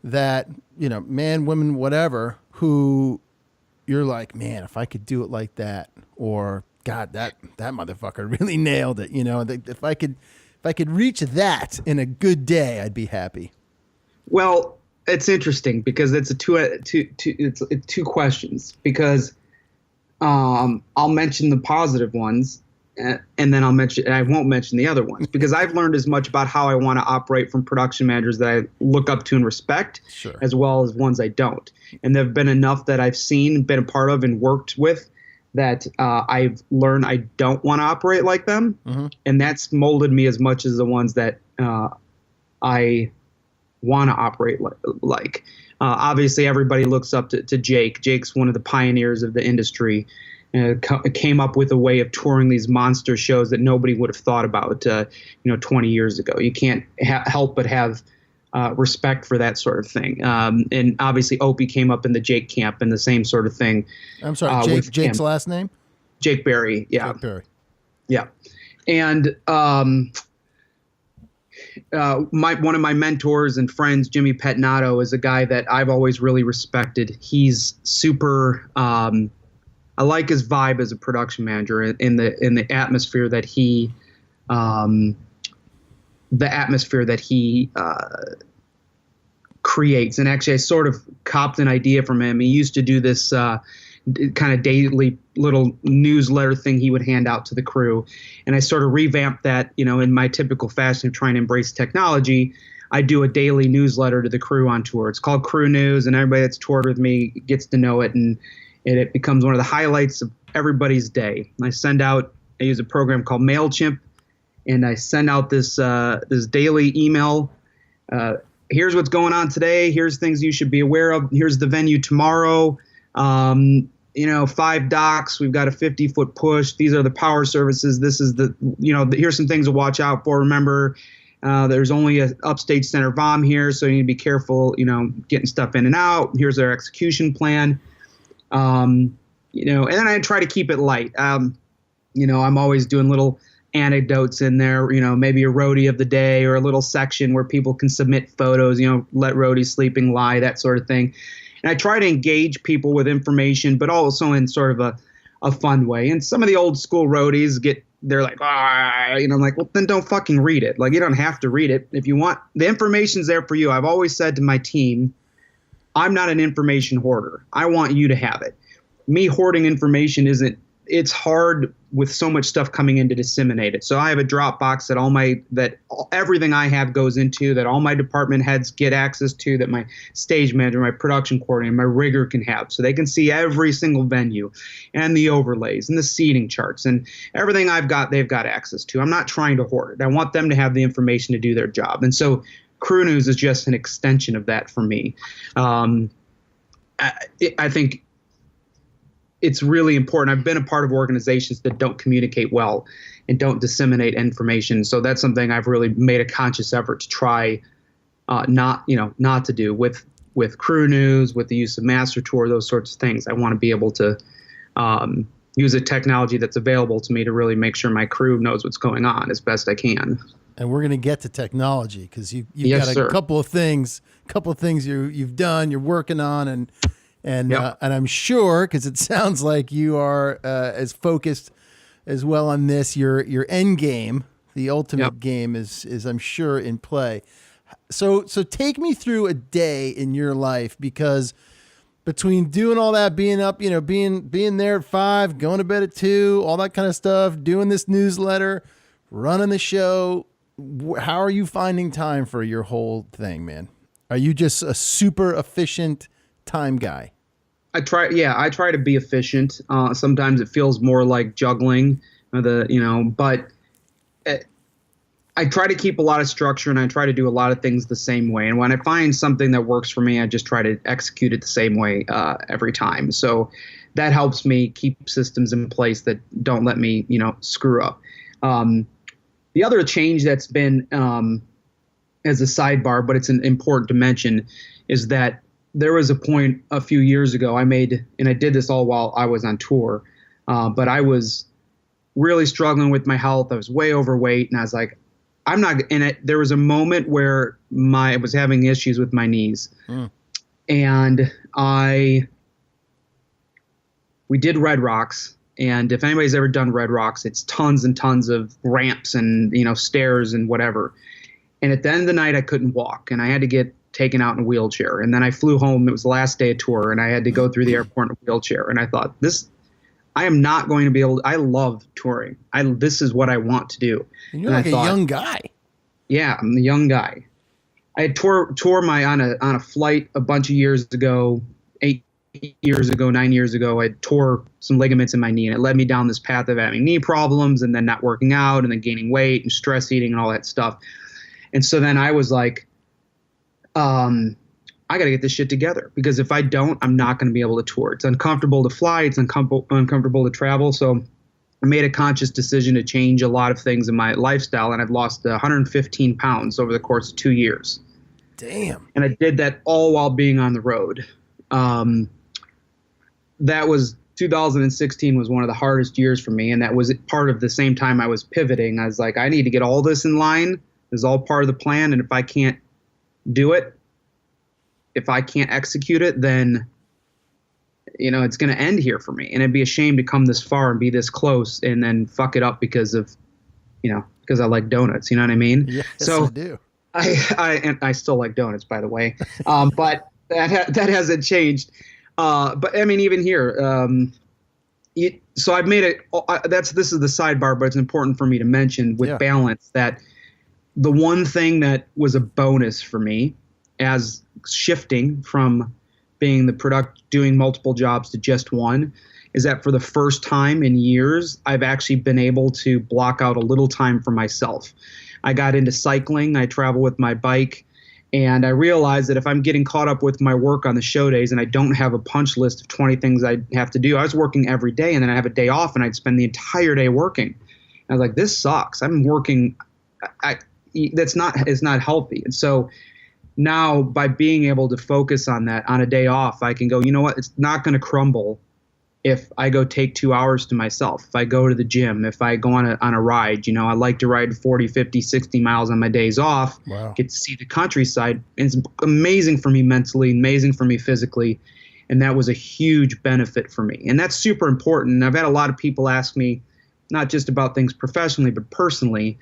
that, man, women, whatever, who you're like, man, if I could do it like that, or God, that motherfucker really nailed it. If I could reach that in a good day, I'd be happy. Well, it's interesting because it's two questions, because I'll mention the positive ones and then I won't mention the other ones, because I've learned as much about how I want to operate from production managers that I look up to and respect, sure, as well as ones I don't. And there have been enough that I've seen, been a part of, and worked with that I've learned I don't want to operate like them. And that's molded me as much as the ones that I want to operate like. Obviously, everybody looks up to Jake. Jake's one of the pioneers of the industry. Came up with a way of touring these monster shows that nobody would have thought about 20 years ago. You can't help but have respect for that sort of thing. And obviously Opie came up in the Jake camp and the same sort of thing. I'm sorry, Jake's last name? Jake Berry. Yeah. Jake Berry. Yeah. And one of my mentors and friends, Jimmy Pettinato, is a guy that I've always really respected. He's super, I like his vibe as a production manager in the atmosphere that he the atmosphere that he creates. And actually, I sort of copped an idea from him. He used to do this kind of daily little newsletter thing he would hand out to the crew. And I sort of revamped that, in my typical fashion of trying to embrace technology. I do a daily newsletter to the crew on tour. It's called Crew News, and everybody that's toured with me gets to know it, and it becomes one of the highlights of everybody's day. I use a program called MailChimp, and I send out this daily email. Here's what's going on today. Here's things you should be aware of. Here's the venue tomorrow. 5 docks. We've got a 50-foot push. These are the power services. This is here's some things to watch out for. Remember, there's only a upstage center vom here, so you need to be careful, getting stuff in and out. Here's our execution plan. And then I try to keep it light. I'm always doing little anecdotes in there, maybe a roadie of the day or a little section where people can submit photos, let roadies sleeping lie, that sort of thing. And I try to engage people with information, but also in sort of a fun way. And some of the old school roadies they're like, I'm like, well, then don't fucking read it. Like, you don't have to read it. If you want, the information's there for you. I've always said to my team, I'm not an information hoarder. I want you to have it. Me hoarding information it's hard with so much stuff coming in to disseminate it. So I have a Dropbox that everything I have goes into, that all my department heads get access to, that my stage manager, my production coordinator, my rigger can have. So they can see every single venue and the overlays and the seating charts and everything I've got, they've got access to. I'm not trying to hoard it. I want them to have the information to do their job. And so Crew News is just an extension of that for me. I think it's really important. I've been a part of organizations that don't communicate well and don't disseminate information. So that's something I've really made a conscious effort to try not to do with Crew News, with the use of Master Tour, those sorts of things. I want to be able to use a technology that's available to me to really make sure my crew knows what's going on as best I can. And we're going to get to technology because you've Yes, got a sir. couple of things you've done, you're working on, and Yep. and I'm sure, because it sounds like you are as focused as well on this. Your end game, the ultimate Yep. game, is I'm sure in play. So take me through a day in your life, because between doing all that, being up, being there at 5, going to bed at 2, all that kind of stuff, doing this newsletter, running the show, how are you finding time for your whole thing, man? Are you just a super efficient time guy? I try to be efficient. Sometimes it feels more like juggling, but I try to keep a lot of structure, and I try to do a lot of things the same way. And when I find something that works for me, I just try to execute it the same way every time. So that helps me keep systems in place that don't let me, screw up. The other change that's been, as a sidebar, but it's important to mention, is that there was a point a few years ago I made, and I did this all while I was on tour, but I was really struggling with my health. I was way overweight, and I was like, there was a moment where I was having issues with my knees, and we did Red Rocks. And if anybody's ever done Red Rocks, it's tons and tons of ramps and, stairs and whatever. And at the end of the night, I couldn't walk, and I had to get taken out in a wheelchair. And then I flew home. It was the last day of tour, and I had to go through the airport in a wheelchair. And I thought, I am not going to be able to. I love touring. This is what I want to do. And you're like a young guy. Yeah, I'm a young guy. I had tore on a flight a bunch of years ago, 8 years ago, 9 years ago. I tore some ligaments in my knee, and it led me down this path of having knee problems, and then not working out, and then gaining weight and stress eating and all that stuff. And so then I was like, I got to get this shit together, because if I don't, I'm not going to be able to tour. It's uncomfortable to fly. It's uncomfortable to travel. So I made a conscious decision to change a lot of things in my lifestyle, and I've lost 115 pounds over the course of 2 years. Damn. And I did that all while being on the road. That was 2016 was one of the hardest years for me, and that was part of the same time I was pivoting. I was like, I need to get all this in line. This is all part of the plan, and if I can't do it, if I can't execute it, then it's going to end here for me. And it'd be a shame to come this far and be this close and then fuck it up because because I like donuts. You know what I mean? Yes, So I do. I still like donuts, by the way. But that hasn't changed. But I mean, even here, so I've made it. This is the sidebar, but it's important for me to mention with balance that the one thing that was a bonus for me as shifting from being doing multiple jobs to just one is that for the first time in years, I've actually been able to block out a little time for myself. I got into cycling. I travel with my bike. And I realized that if I'm getting caught up with my work on the show days and I don't have a punch list of 20 things I have to do, I was working every day and then I have a day off and I'd spend the entire day working. And I was like, this sucks. I'm working. It's not healthy. And so now by being able to focus on that on a day off, I can go, you know what? It's not going to crumble if I go take 2 hours to myself, if I go to the gym, if I go on a ride. You know, I like to ride 40, 50, 60 miles on my days off, get to see the countryside. It's amazing for me mentally, amazing for me physically. And that was a huge benefit for me. And that's super important. And I've had a lot of people ask me, not just about things professionally, but personally,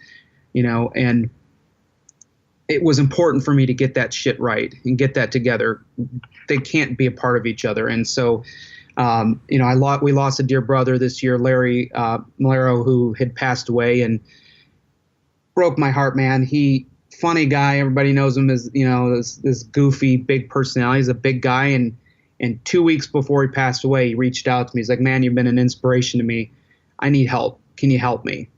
you know, and it was important for me to get that shit right and get that together. They can't be a part of each other. And so, you know, we lost a dear brother this year, Larry Malero, who had passed away, and broke my heart, man. Funny guy. Everybody knows him as, you know, this goofy, big personality. He's a big guy. And 2 weeks before he passed away, he reached out to me. He's like, man, you've been an inspiration to me. I need help. Can you help me?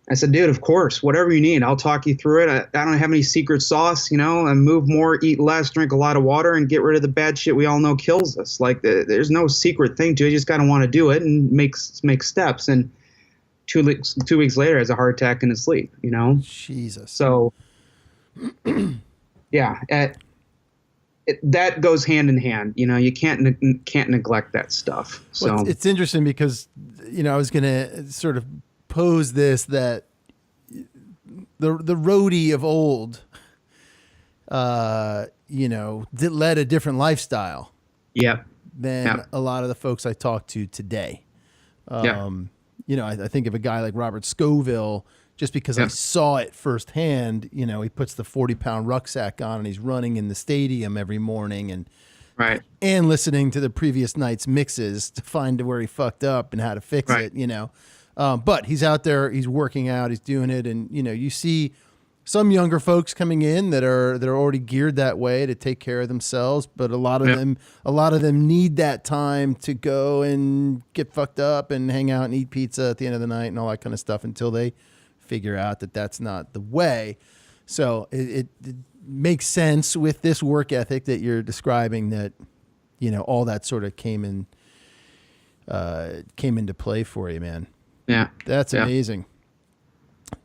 I said, dude, of course, whatever you need, I'll talk you through it. I don't have any secret sauce, you know. I move more, eat less, drink a lot of water, and get rid of the bad shit we all know kills us. Like, there's no secret thing to it. You just got to want to do it and make steps. And 2 weeks later, has a heart attack in his sleep, you know. Jesus. So, yeah, that goes hand in hand. You know, you can't neglect that stuff. So well, it's interesting because, you know, I was going to sort of pose this, that the roadie of old, you know, led a different lifestyle than a lot of the folks I talk to today. You know, I think of a guy like Robert Scoville, just because I saw it firsthand. You know, he puts the 40-pound rucksack on and he's running in the stadium every morning and listening to the previous night's mixes to find where he fucked up and how to fix it, you know. But he's out there, he's working out, he's doing it. And, you know, you see some younger folks coming in that are already geared that way to take care of themselves. But a lot of them need that time to go and get fucked up and hang out and eat pizza at the end of the night and all that kind of stuff until they figure out that that's not the way. So it makes sense with this work ethic that you're describing, that, you know, all that sort of came into play for you, man. Yeah. That's amazing.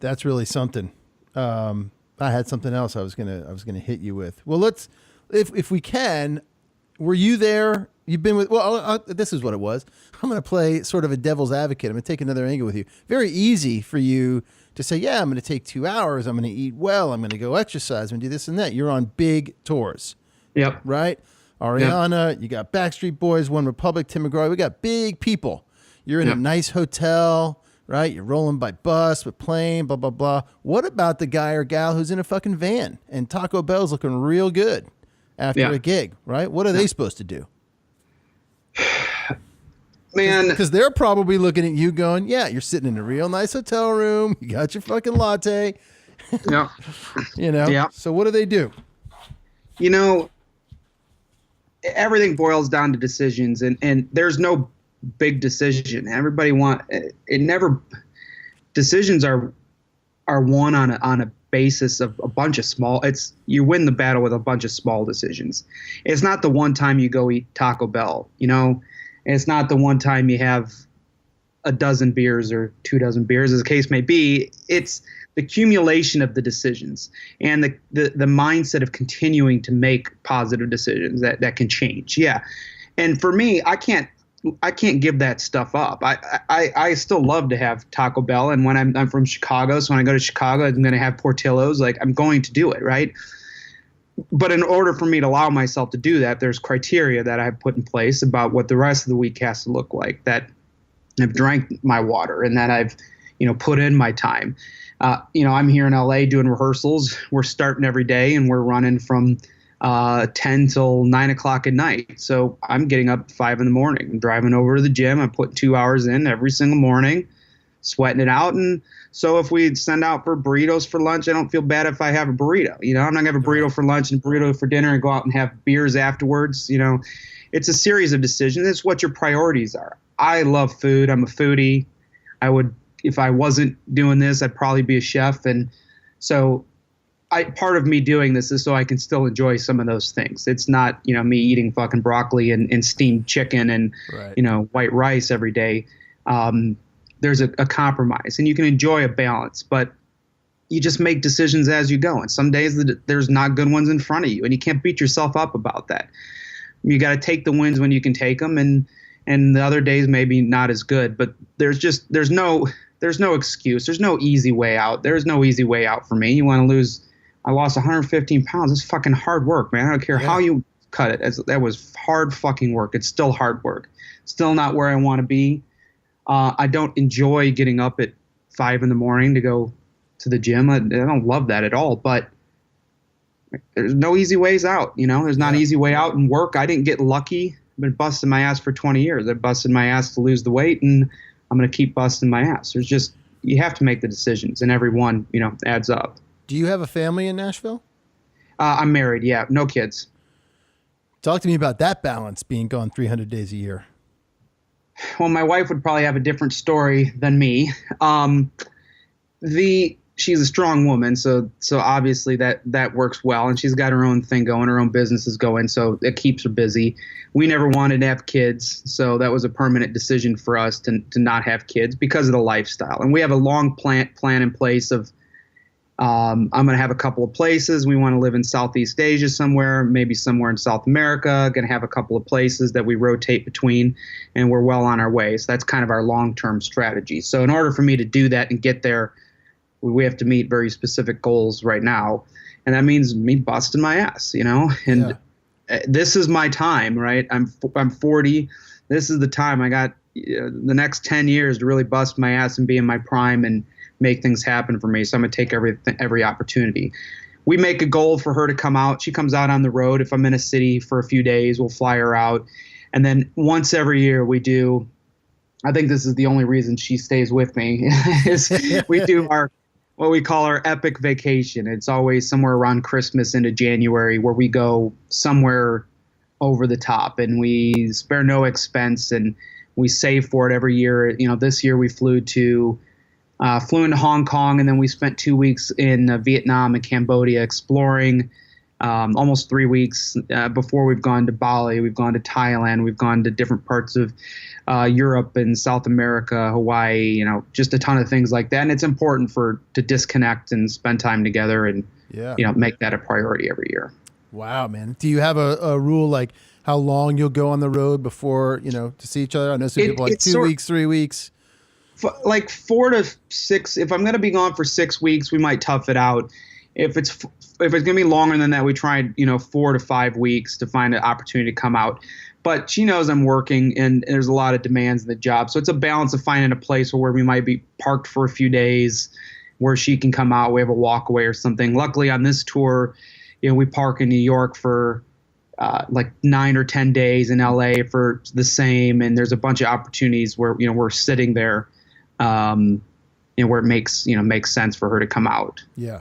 That's really something. I had something else I was gonna hit you with. Well, let's, if we can, were you there? You've been with, this is what it was. I'm going to play sort of a devil's advocate. I'm going to take another angle with you. Very easy for you to say, yeah, I'm going to take 2 hours. I'm going to eat well. I'm going to go exercise. I'm going to do this and that. You're on big tours. Yep. Right? Ariana, you got Backstreet Boys, One Republic, Tim McGraw. We got big people. You're in a nice hotel, right? You're rolling by bus, with plane, blah, blah, blah. What about the guy or gal who's in a fucking van and Taco Bell's looking real good after a gig, right? What are they supposed to do? Man, because they're probably looking at you going, yeah, you're sitting in a real nice hotel room. You got your fucking latte. Yeah. You know? Yeah. So what do they do? You know, everything boils down to decisions, and there's no big decision. Decisions are won on a basis of a bunch of small. You win the battle with a bunch of small decisions. It's not the one time you go eat Taco Bell, you know. It's not the one time you have a dozen beers or 2 dozen beers, as the case may be. It's the accumulation of the decisions and the mindset of continuing to make positive decisions that can change. Yeah. And for me, I can't give that stuff up. I still love to have Taco Bell. And when I'm from Chicago, so when I go to Chicago, I'm going to have Portillo's. Like, I'm going to do it, right? But in order for me to allow myself to do that, there's criteria that I've put in place about what the rest of the week has to look like, that I've drank my water and that I've, put in my time. I'm here in LA doing rehearsals. We're starting every day and we're running from 10 till 9 o'clock at night. So I'm getting up at 5 in the morning. I'm driving over to the gym. I'm putting 2 hours in every single morning, sweating it out. And so if we send out for burritos for lunch, I don't feel bad if I have a burrito. I'm not going to have a burrito for lunch and a burrito for dinner and go out and have beers afterwards. It's a series of decisions. It's what your priorities are. I love food. I'm a foodie. If I wasn't doing this, I'd probably be a chef. And so part of me doing this is so I can still enjoy some of those things. It's not, me eating fucking broccoli and steamed chicken and, right. White rice every day. There's a compromise, and you can enjoy a balance, but you just make decisions as you go. And some days there's not good ones in front of you, and you can't beat yourself up about that. You got to take the wins when you can take them, and the other days maybe not as good, but there's no excuse. There's no easy way out. There's no easy way out for me. I lost 115 pounds. It's fucking hard work, man. I don't care how you cut it. That was hard fucking work. It's still hard work. Still not where I want to be. I don't enjoy getting up at 5 in the morning to go to the gym. I don't love that at all, but there's no easy ways out. There's not an easy way out in work. I didn't get lucky. I've been busting my ass for 20 years. I busted my ass to lose the weight, and I'm going to keep busting my ass. You have to make the decisions, and every one, adds up. Do you have a family in Nashville? I'm married. Yeah. No kids. Talk to me about that balance, being gone 300 days a year. Well, my wife would probably have a different story than me. She's a strong woman, so obviously that works well, and she's got her own thing going, her own business is going, so it keeps her busy. We never wanted to have kids, so that was a permanent decision for us to not have kids because of the lifestyle. And we have a long plan in place of I'm going to have a couple of places. We want to live in Southeast Asia somewhere, maybe somewhere in South America. Going to have a couple of places that we rotate between, and we're well on our way. So that's kind of our long-term strategy. So in order for me to do that and get there, we have to meet very specific goals right now. And that means me busting my ass, and this is my time, right? I'm 40. This is the time I got the next 10 years to really bust my ass and be in my prime and make things happen for me. So I'm going to take every opportunity. We make a goal for her to come out. She comes out on the road. If I'm in a city for a few days, we'll fly her out. And then once every year we do, I think this is the only reason she stays with me, is we do what we call our epic vacation. It's always somewhere around Christmas into January, where we go somewhere over the top and we spare no expense and we save for it every year. This year we flew into Hong Kong, and then we spent 2 weeks in Vietnam and Cambodia exploring, almost 3 weeks before we've gone to Bali. We've gone to Thailand. We've gone to different parts of Europe and South America, Hawaii, just a ton of things like that. And it's important to disconnect and spend time together and, make that a priority every year. Wow, man. Do you have a rule like how long you'll go on the road before, to see each other? I know some people like 2 weeks, 3 weeks. Like 4 to 6. If I'm going to be gone for 6 weeks, we might tough it out. If it's going to be longer than that, we try 4 to 5 weeks to find an opportunity to come out. But she knows I'm working, and there's a lot of demands in the job. So it's a balance of finding a place where we might be parked for a few days where she can come out. We have a walkaway or something. Luckily on this tour, we park in New York for like 9 or 10 days, in LA for the same. And there's a bunch of opportunities where, we're sitting there, where it makes sense for her to come out. Yeah.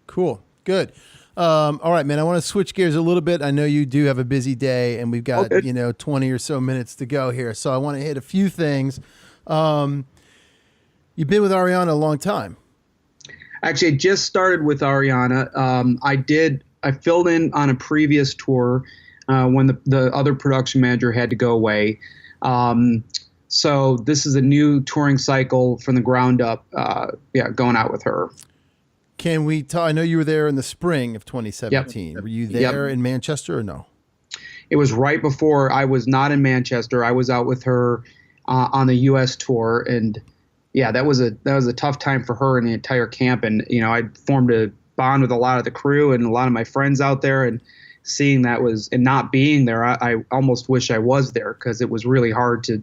Cool. Good. All right, man, I want to switch gears a little bit. I know you do have a busy day, and we've got, 20 or so minutes to go here. So I want to hit a few things. You've been with Ariana a long time. Actually, I just started with Ariana. I filled in on a previous tour when the other production manager had to go away. So this is a new touring cycle from the ground up, going out with her. Can we talk? I know you were there in the spring of 2017. Yep. Were you there in Manchester or no? It was right before. I was not in Manchester. I was out with her on the U.S. tour, and that was a tough time for her and the entire camp. And I formed a bond with a lot of the crew and a lot of my friends out there, and seeing that and not being there, I almost wish I was there, because it was really hard to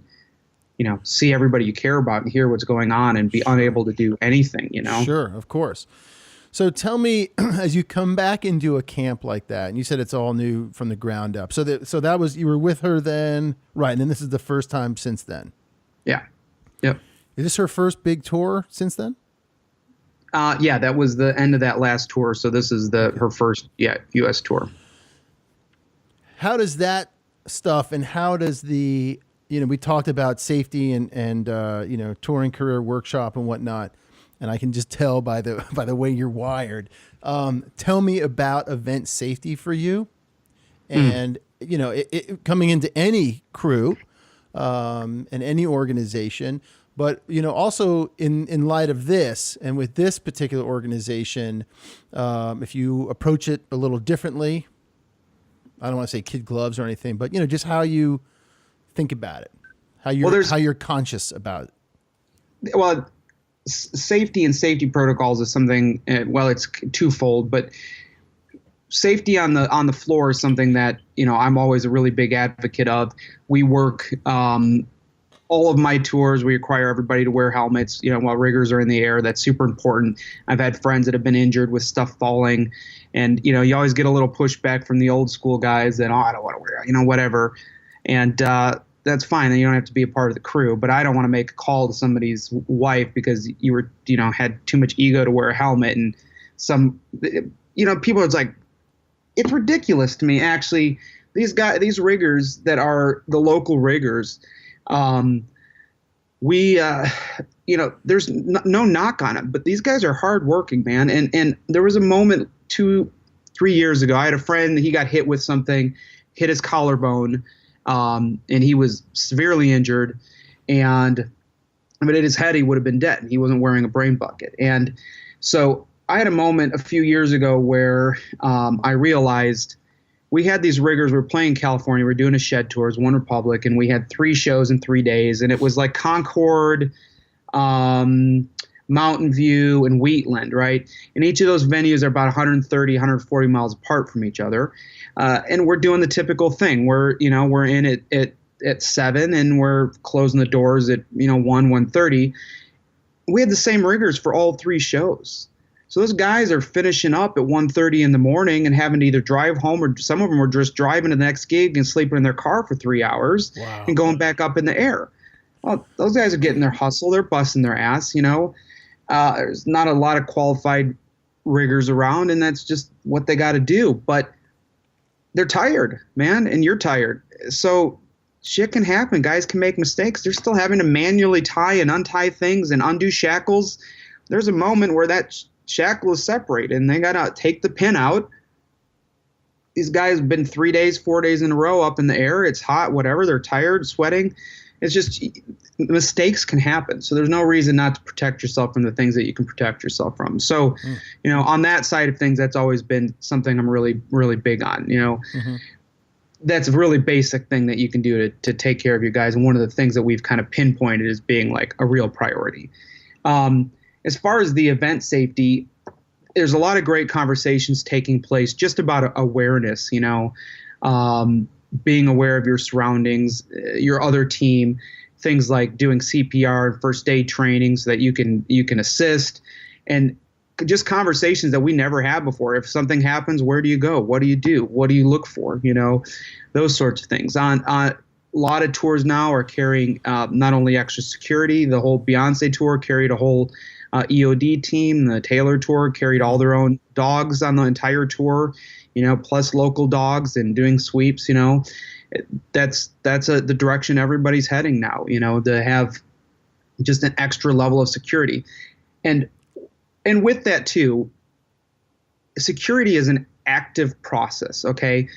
see everybody you care about and hear what's going on and be unable to do anything, Sure, of course. So tell me, as you come back into a camp like that, and you said it's all new from the ground up. So that was, you were with her then, right? And then this is the first time since then. Yeah. Yep. Is this her first big tour since then? Yeah, that was the end of that last tour. So this is her first, U.S. tour. How does that stuff, and how does we talked about safety and touring career workshop and whatnot, and I can just tell by the way you're wired. Tell me about event safety for you, and it coming into any crew, and any organization. But, also in light of this, and with this particular organization, if you approach it a little differently, I don't want to say kid gloves or anything, but, just how you think about it, how you're conscious about it. Well, safety and safety protocols is something, it's twofold, but safety on the floor is something that, I'm always a really big advocate of. We work, all of my tours, we require everybody to wear helmets, while riggers are in the air. That's super important. I've had friends that have been injured with stuff falling, and, you always get a little pushback from the old school guys that, I don't want to wear it, whatever. And that's fine. And you don't have to be a part of the crew, but I don't want to make a call to somebody's wife because you were, had too much ego to wear a helmet. And people, it's like, it's ridiculous to me. Actually, these riggers that are the local riggers, there's no knock on it, but these guys are hardworking, man. And there was a moment 2-3 years ago, I had a friend, he got hit with something, hit his collarbone, and he was severely injured. But in his head, he would have been dead. He wasn't wearing a brain bucket. And so I had a moment a few years ago where I realized we had these riggers. We were playing California. We were doing a shed tour, One Republic, and we had 3 shows in 3 days. And it was like Concord, Mountain View, and Wheatland, right? And each of those venues are about 130, 140 miles apart from each other. And we're doing the typical thing. We're in at 7 and we're closing the doors at, 1:30. We had the same riggers for all 3 shows. So those guys are finishing up at 1:30 in the morning and having to either drive home, or some of them were just driving to the next gig and sleeping in their car for 3 hours. Wow. And going back up in the air. Well, those guys are getting their hustle. They're busting their ass, There's not a lot of qualified riggers around, and that's just what they got to do. But they're tired, man, and you're tired. So shit can happen. Guys can make mistakes. They're still having to manually tie and untie things and undo shackles. There's a moment where that shackle is separated, and they got to take the pin out. These guys have been 3 days, 4 days in a row up in the air. It's hot, whatever. They're tired, sweating. It's just mistakes can happen. So there's no reason not to protect yourself from the things that you can protect yourself from. So, on that side of things, that's always been something I'm really, really big on. That's a really basic thing that you can do to take care of you guys. And one of the things that we've kind of pinpointed as being like a real priority. As far as the event safety, there's a lot of great conversations taking place just about awareness, being aware of your surroundings, your other team, things like doing CPR and first aid training so that you can assist, and just conversations that we never had before. If something happens, where do you go? What do you do? What do you look for? Those sorts of things. On a lot of tours now are carrying not only extra security. The whole Beyonce tour carried a whole EOD team. The Taylor tour carried all their own dogs on the entire tour, plus local dogs, and doing sweeps. That's the direction everybody's heading now, to have just an extra level of security. And with that too, security is an active process. Okay.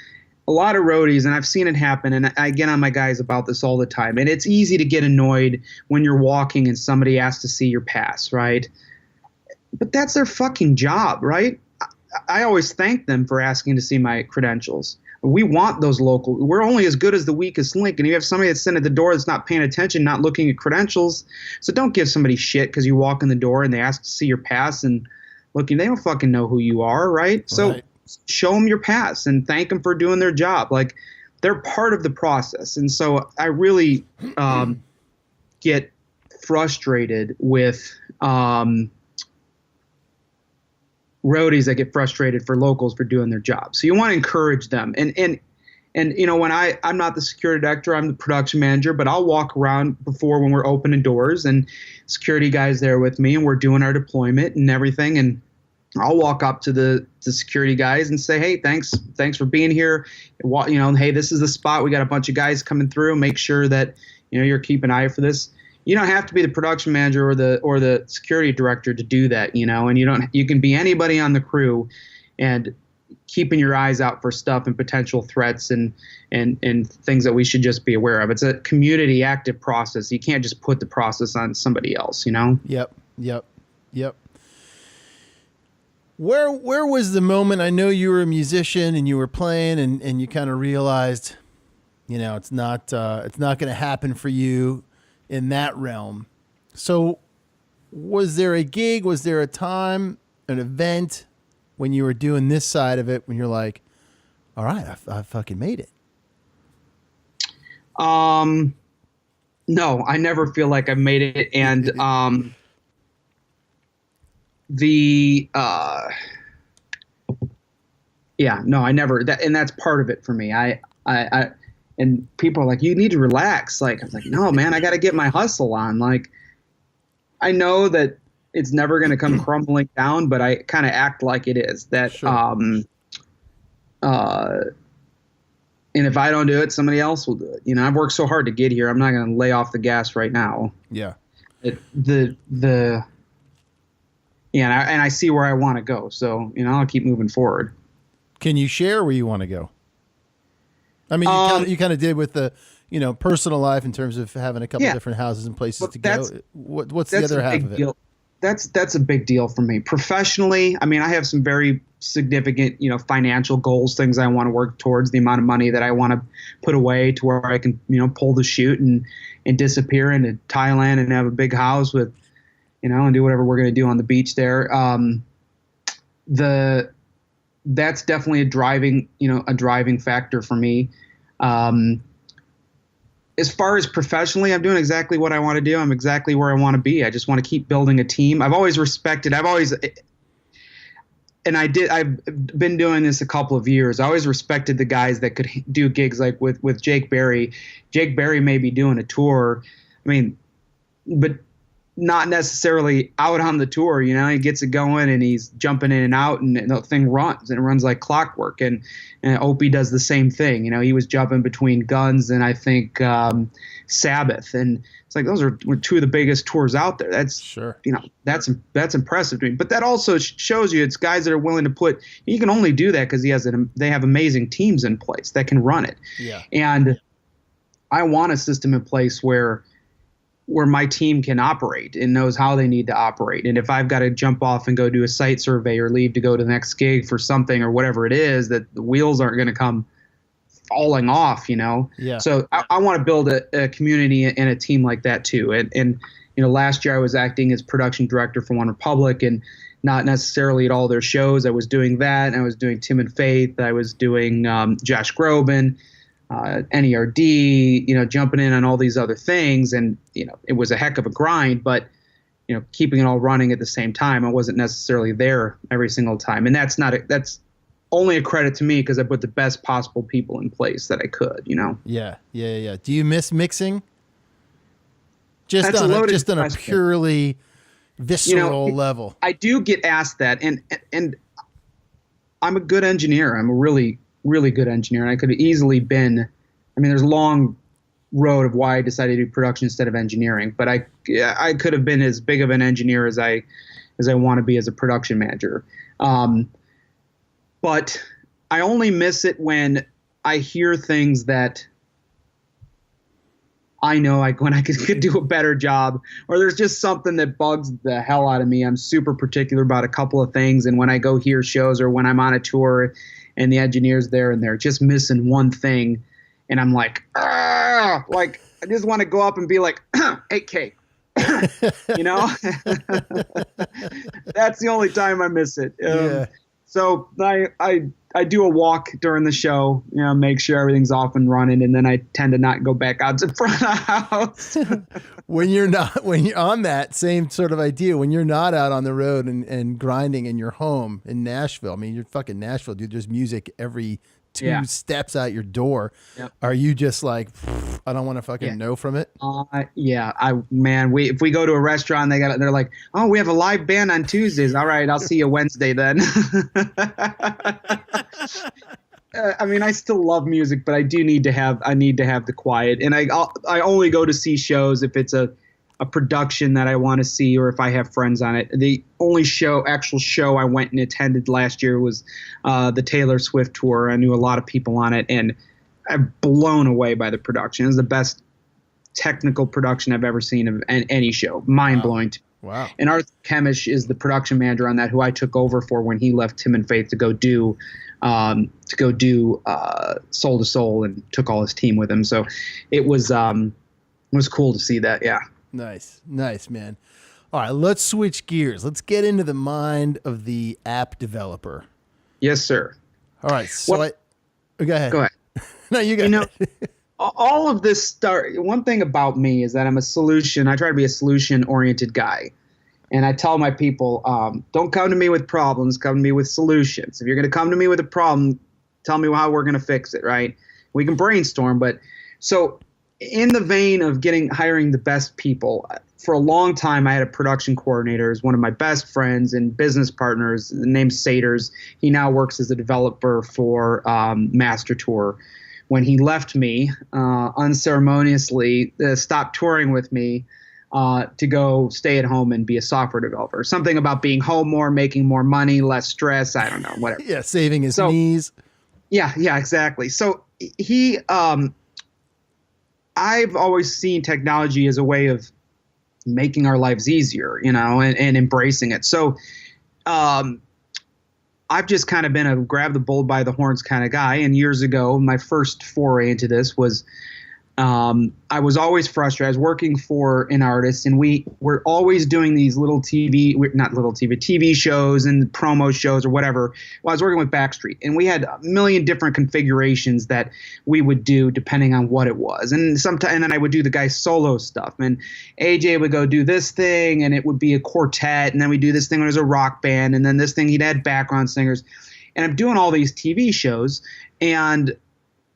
A lot of roadies, and I've seen it happen, and I get on my guys about this all the time, and it's easy to get annoyed when you're walking and somebody asks to see your pass, right? But that's their fucking job, right? I always thank them for asking to see my credentials. We want those local. We're only as good as the weakest link, and you have somebody that's sitting at the door that's not paying attention, not looking at credentials. So don't give somebody shit because you walk in the door and they ask to see your pass, and looking, they don't fucking know who you are, right? So show them your pass and thank them for doing their job. Like, they're part of the process. And so I really get frustrated with roadies that get frustrated for locals for doing their job. So you want to encourage them. And when I'm not the security director, I'm the production manager, but I'll walk around before when we're opening doors and security guys there with me and we're doing our deployment and everything. And I'll walk up to the security guys and say, hey, thanks for being here. Hey, this is the spot. We got a bunch of guys coming through. Make sure that, you're keeping an eye for this. You don't have to be the production manager or the security director to do that, and you can be anybody on the crew and keeping your eyes out for stuff and potential threats and things that we should just be aware of. It's a community active process. You can't just put the process on somebody else, Yep. Where was the moment? I know you were a musician and you were playing and you kind of realized, it's not going to happen for you in that realm. So was there a gig? Was there a time, an event when you were doing this side of it when you're like, all right, I fucking made it? No, I never feel like I've made it. And, I never, and that's part of it for me. And people are like, you need to relax. Like, I was like, no, man, I got to get my hustle on. Like, I know that it's never going to come crumbling down, but I kind of act like it is that, Sure. And if I don't do it, somebody else will do it. I've worked so hard to get here. I'm not going to lay off the gas right now. Yeah. And I see where I want to go. So, I'll keep moving forward. Can you share where you want to go? I mean, you kind of did with the, personal life in terms of having a couple of different houses and places to go. What's the other half of it? That's a big deal for me. Professionally, I mean, I have some very significant, financial goals, things I want to work towards, the amount of money that I want to put away to where I can, pull the chute and disappear into Thailand and have a big house with, and do whatever we're going to do on the beach there. That's definitely a driving factor for me. As far as professionally, I'm doing exactly what I want to do. I'm exactly where I want to be. I just want to keep building a team. I've been doing this a couple of years. I always respected the guys that could do gigs like with Jake Berry. Jake Berry may be doing a tour. I mean, but not necessarily out on the tour, he gets it going and he's jumping in and out and the thing runs and it runs like clockwork. And Opie does the same thing. He was jumping between Guns and I think Sabbath. And it's like, those are two of the biggest tours out there. That's sure. That's impressive to me. But that also shows you it's guys that are willing to put, you can only do that because they have amazing teams in place that can run it. Yeah. And I want a system in place where my team can operate and knows how they need to operate. And if I've got to jump off and go do a site survey or leave to go to the next gig for something or whatever it is, that the wheels aren't going to come falling off, Yeah. So I want to build a community and a team like that too. And last year I was acting as production director for One Republic and not necessarily at all their shows. I was doing that. And I was doing Tim and Faith. I was doing Josh Groban. NERD, jumping in on all these other things. And, it was a heck of a grind, but, keeping it all running at the same time, I wasn't necessarily there every single time. And that's only a credit to me because I put the best possible people in place that I could, Yeah. Do you miss mixing? Just That's on a a purely visceral level. I do get asked that. And I'm a good engineer. I'm a really, really good engineer. And I could have easily been, there's a long road of why I decided to do production instead of engineering, but I could have been as big of an engineer as I want to be as a production manager. But I only miss it when I hear things that I know when I could do a better job, or there's just something that bugs the hell out of me. I'm super particular about a couple of things. And when I go hear shows or when I'm on a tour and the engineer's there and they're just missing one thing, and I'm like, I just want to go up and be like, hey, K, That's the only time I miss it. Yeah. So I I do a walk during the show, make sure everything's off and running, and then I tend to not go back out to the front of the house. When you're on that same sort of idea, when you're not out on the road and grinding in your home in Nashville, I mean, you're fucking Nashville, dude. There's music every two steps out your door. Yep. Are you just like, I don't want to fucking know from it? If we go to a restaurant, they're like, oh, we have a live band on Tuesdays. All right, I'll see you Wednesday then. I mean, I still love music, but I need to have the quiet. And I only go to see shows if it's a production that I want to see, or if I have friends on it. The only actual show I went and attended last year was the Taylor Swift tour. I knew a lot of people on it, and I'm blown away by the production. It was the best technical production I've ever seen of any show. Mind blowing. Wow. And Arthur Kemish is the production manager on that, who I took over for when he left Tim and Faith to go do Soul to Soul, and took all his team with him. So it was cool to see that. Yeah. Nice, man. All right, let's switch gears. Let's get into the mind of the app developer. Yes, sir. All right, so go ahead. Go ahead. No, you go. All of this one thing about me is that I try to be a solution-oriented guy. And I tell my people, don't come to me with problems, come to me with solutions. If you're going to come to me with a problem, tell me how we're going to fix it, right? We can brainstorm, but so in the vein of hiring the best people, for a long time I had a production coordinator, who's one of my best friends and business partners, named Saters. He now works as a developer for Master Tour. When he left me unceremoniously, stopped touring with me, to go stay at home and be a software developer. Something about being home more, making more money, less stress. I don't know, whatever. Yeah, saving his knees. Yeah, exactly. So I've always seen technology as a way of making our lives easier, and embracing it. So I've just kind of been a grab the bull by the horns kind of guy. And years ago, my first foray into this was I was always frustrated. I was working for an artist, and we were always doing these TV shows and promo shows or whatever. Well, I was working with Backstreet, and we had a million different configurations that we would do depending on what it was. And then I would do the guy's solo stuff, and AJ would go do this thing, and it would be a quartet, and then we do this thing when it was a rock band, and then this thing he'd add background singers. And I'm doing all these TV shows, and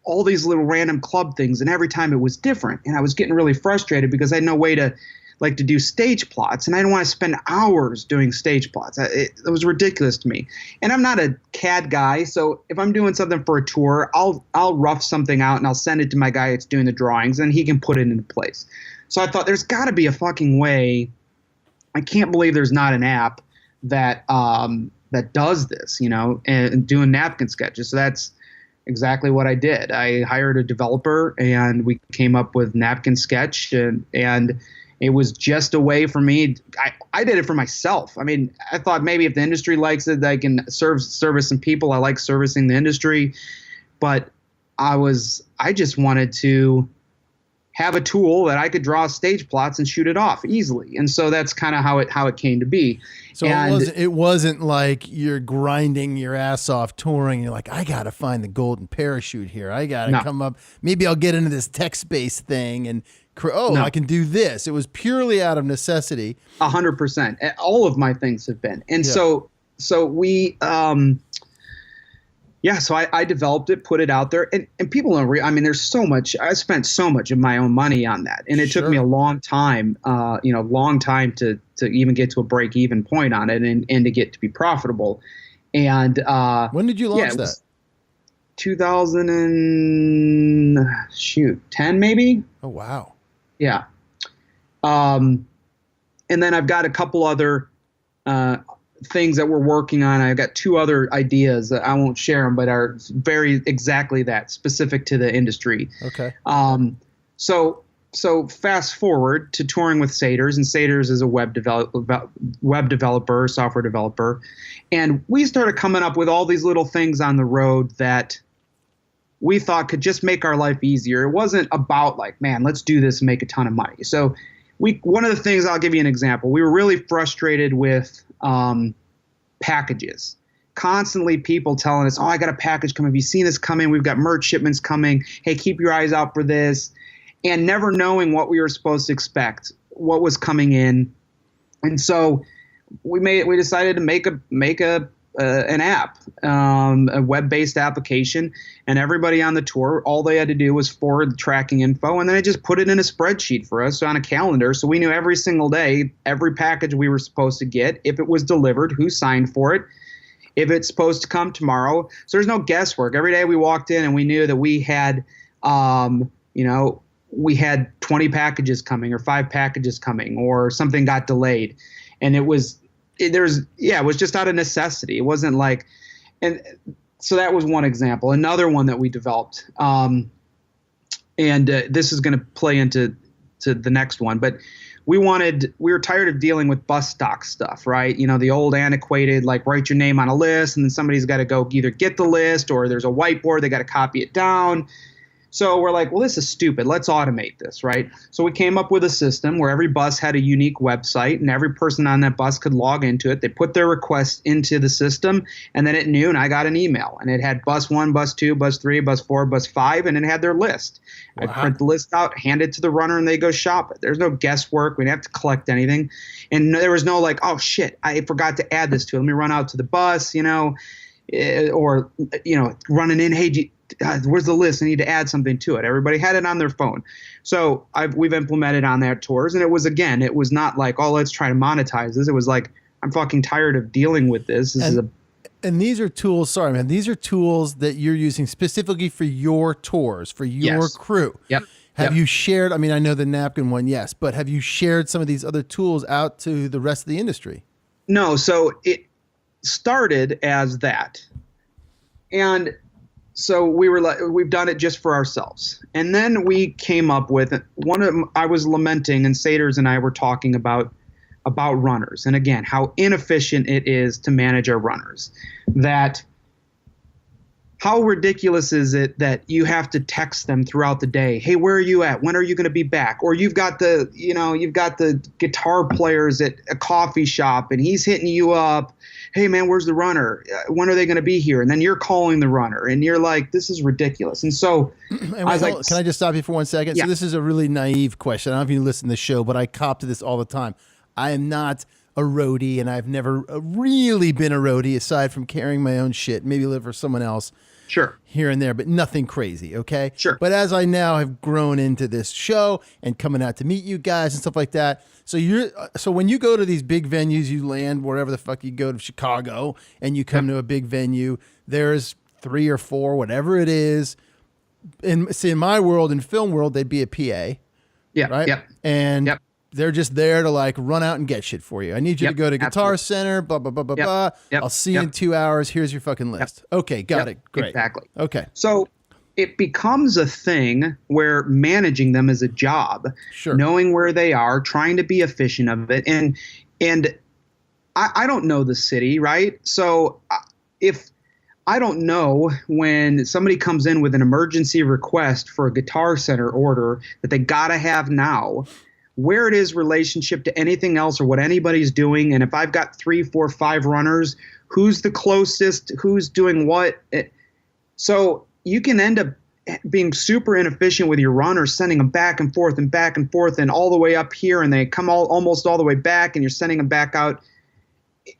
all these little random club things, and every time it was different. And I was getting really frustrated because I had no way to do stage plots, and I didn't want to spend hours doing stage plots. It was ridiculous to me. And I'm not a CAD guy, so if I'm doing something for a tour, I'll rough something out and I'll send it to my guy that's doing the drawings, and he can put it into place. So I thought, there's got to be a fucking way. I can't believe there's not an app that does this, and doing napkin sketches. So that's exactly what I did. I hired a developer, and we came up with Napkin Sketch, and it was just a way for me. I did it for myself. I mean, I thought maybe if the industry likes it, I can service some people. I like servicing the industry, but I just wanted to have a tool that I could draw stage plots and shoot it off easily. And so that's kind of how it came to be. So it wasn't like you're grinding your ass off touring. You're like, I got to find the golden parachute here. I got to come up. Maybe I'll get into this text-based thing and I can do this. It was purely out of necessity. 100%. All of my things have been. And so we, so I developed it, put it out there, and people don't there's so much. I spent so much of my own money on that, and it took me a long time, to even get to a break-even point on it, and to get to be profitable. And when did you launch that? 2010 maybe. Oh wow. Yeah. And then I've got a couple other things that we're working on. I've got two other ideas that I won't share them, but are very exactly that, specific to the industry. Okay. So fast forward to touring with Saters, and Saters is a web developer, software developer. And we started coming up with all these little things on the road that we thought could just make our life easier. It wasn't about let's do this and make a ton of money. So one of the things, I'll give you an example. We were really frustrated with packages. constantly people telling us, oh, I got a package coming. Have you seen this coming? We've got merch shipments coming. Hey, keep your eyes out for this. And never knowing what we were supposed to expect, what was coming in. And so we decided to make an app, a web-based application, and everybody on the tour, all they had to do was forward the tracking info, and then it just put it in a spreadsheet for us on a calendar, so we knew every single day, every package we were supposed to get, if it was delivered, who signed for it, if it's supposed to come tomorrow. So there's no guesswork. Every day we walked in and we knew that we had, we had 20 packages coming or 5 packages coming or something got delayed, and it was just out of necessity. It wasn't like, and so that was one example. Another one that we developed, and this is going to play into the next one, but we were tired of dealing with bus stock stuff, right? You know, the old antiquated, like write your name on a list and then somebody's got to go either get the list or there's a whiteboard, they got to copy it down. So we're like, well, this is stupid. Let's automate this, right? So we came up with a system where every bus had a unique website and every person on that bus could log into it. They put their request into the system, and then at noon I got an email, and it had bus 1, bus 2, bus 3, bus 4, bus 5, and it had their list. Wow. I print the list out, hand it to the runner, and they go shop it. There's no guesswork. We didn't have to collect anything. And there was no like, oh, shit, I forgot to add this to it. Let me run out to the bus, or running in, hey, where's the list? I need to add something to it. Everybody had it on their phone. So we've implemented on their tours. And it was not like, oh, let's try to monetize this. It was like, I'm fucking tired of dealing with this. And these are tools, sorry, man, these are tools that you're using specifically for your tours, for your crew. Yep. Have you shared, I mean, I know the napkin one, yes, but have you shared some of these other tools out to the rest of the industry? No. So it started as that. And so we were like, we've done it just for ourselves. And then we came up with I was lamenting, and Saters and I were talking about runners. And again, how inefficient it is to manage our runners. That how ridiculous is it that you have to text them throughout the day? Hey, where are you at? When are you going to be back? Or you've got the guitar players at a coffee shop and he's hitting you up. Hey man, where's the runner? When are they going to be here? And then you're calling the runner and you're like, this is ridiculous. And so I was like, can I just stop you for 1 second? Yeah. So this is a really naive question. I don't know if you listen to the show, but I cop to this all the time. I am not a roadie, and I've never really been a roadie aside from carrying my own shit, maybe live for someone else. Sure. Here and there, but nothing crazy, okay? Sure. But as I now have grown into this show and coming out to meet you guys and stuff like that, so when you go to these big venues, you land wherever the fuck you go to Chicago, and you come to a big venue, there's 3 or 4, whatever it is. In my world, in film world, they'd be a PA. Yeah. Right? Yep. And yep. They're just there to like run out and get shit for you. I need you to go to Guitar Absolutely. Center, blah, blah, blah, blah, Yep. blah. Yep. I'll see you in 2 hours. Here's your fucking list. Okay, got it. Great. Exactly. Okay. So it becomes a thing where managing them is a job. Sure. Knowing where they are, trying to be efficient of it. And I don't know the city, right? So if I don't know when somebody comes in with an emergency request for a Guitar Center order that they got to have now, where it is relationship to anything else or what anybody's doing. And if I've got 3, 4, 5 runners, who's the closest, who's doing what. So you can end up being super inefficient with your runners, sending them back and forth and all the way up here. And they come almost all the way back and you're sending them back out.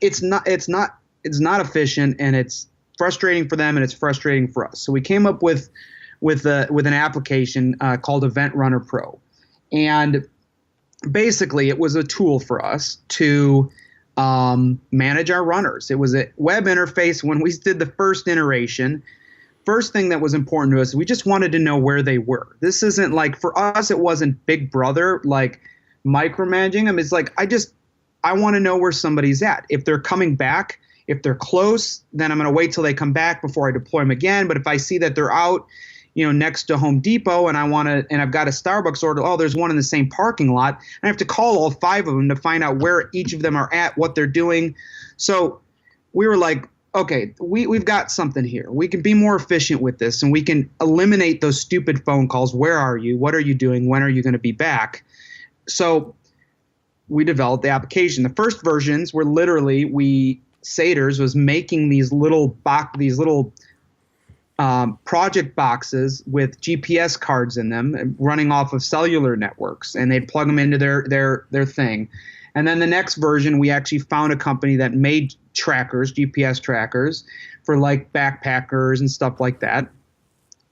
It's not efficient, and it's frustrating for them and it's frustrating for us. So we came up with an application called Event Runner Pro. And basically, it was a tool for us to manage our runners. It was a web interface. When we did the first iteration, first thing that was important to us, we just wanted to know where they were. This isn't like, for us, it wasn't Big Brother, like micromanaging them. It's like, I want to know where somebody's at. If they're coming back, if they're close, then I'm going to wait till they come back before I deploy them again. But if I see that they're out, next to Home Depot, and I've got a Starbucks order. Oh, there's one in the same parking lot. And I have to call all 5 of them to find out where each of them are at, what they're doing. So we were like, okay, we've got something here. We can be more efficient with this, and we can eliminate those stupid phone calls. Where are you? What are you doing? When are you going to be back? So we developed the application. The first versions were literally we Saters was making these little project boxes with GPS cards in them, running off of cellular networks, and they'd plug them into their thing. And then the next version, we actually found a company that made trackers, GPS trackers, for like backpackers and stuff like that.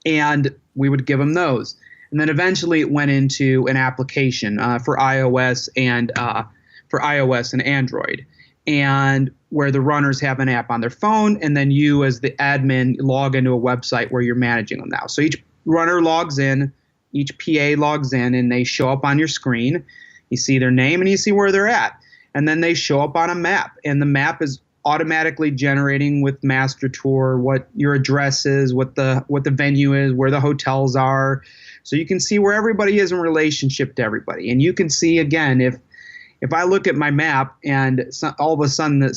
And we would give them those. And then eventually it went into an application for iOS and Android, and where the runners have an app on their phone, and then you as the admin log into a website where you're managing them now. So each runner logs in, each PA logs in, and they show up on your screen. You see their name and you see where they're at. And then they show up on a map, and the map is automatically generating with Master Tour what your address is, what the venue is, where the hotels are. So you can see where everybody is in relationship to everybody. And you can see, again, if I look at my map and all of a sudden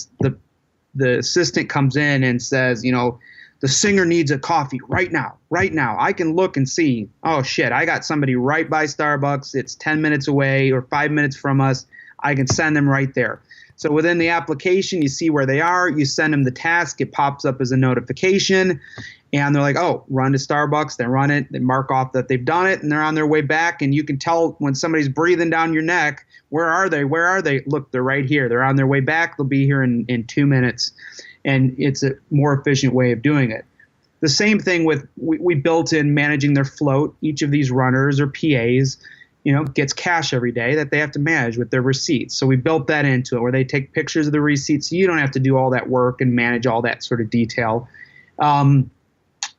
the assistant comes in and says, the singer needs a coffee right now, I can look and see, oh shit, I got somebody right by Starbucks. It's 10 minutes away or 5 minutes from us. I can send them right there. So within the application, you see where they are. You send them the task. It pops up as a notification. And they're like, oh, run to Starbucks. They run it. They mark off that they've done it, and they're on their way back. And you can tell when somebody's breathing down your neck, where are they? Where are they? Look, they're right here. They're on their way back. They'll be here in 2 minutes. And it's a more efficient way of doing it. The same thing with we built in managing their float. Each of these runners or PAs, gets cash every day that they have to manage with their receipts. So we built that into it where they take pictures of the receipts. So you don't have to do all that work and manage all that sort of detail. And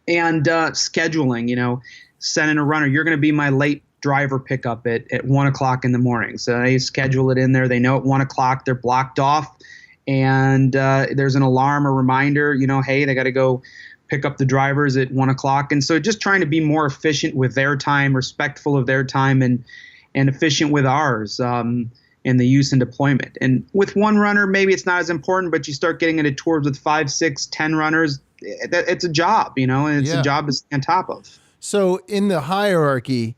scheduling, sending a runner, you're going to be my late driver pickup at 1 o'clock in the morning. So they schedule it in there. They know at 1 o'clock they're blocked off, and there's an alarm, a reminder, hey, they got to go pick up the drivers at 1 o'clock. And so just trying to be more efficient with their time, respectful of their time, and efficient with ours in the use and deployment. And with one runner, maybe it's not as important, but you start getting into tours with 5, 6, 10 runners. It's a job, and it's a job to stay on top of. So in the hierarchy,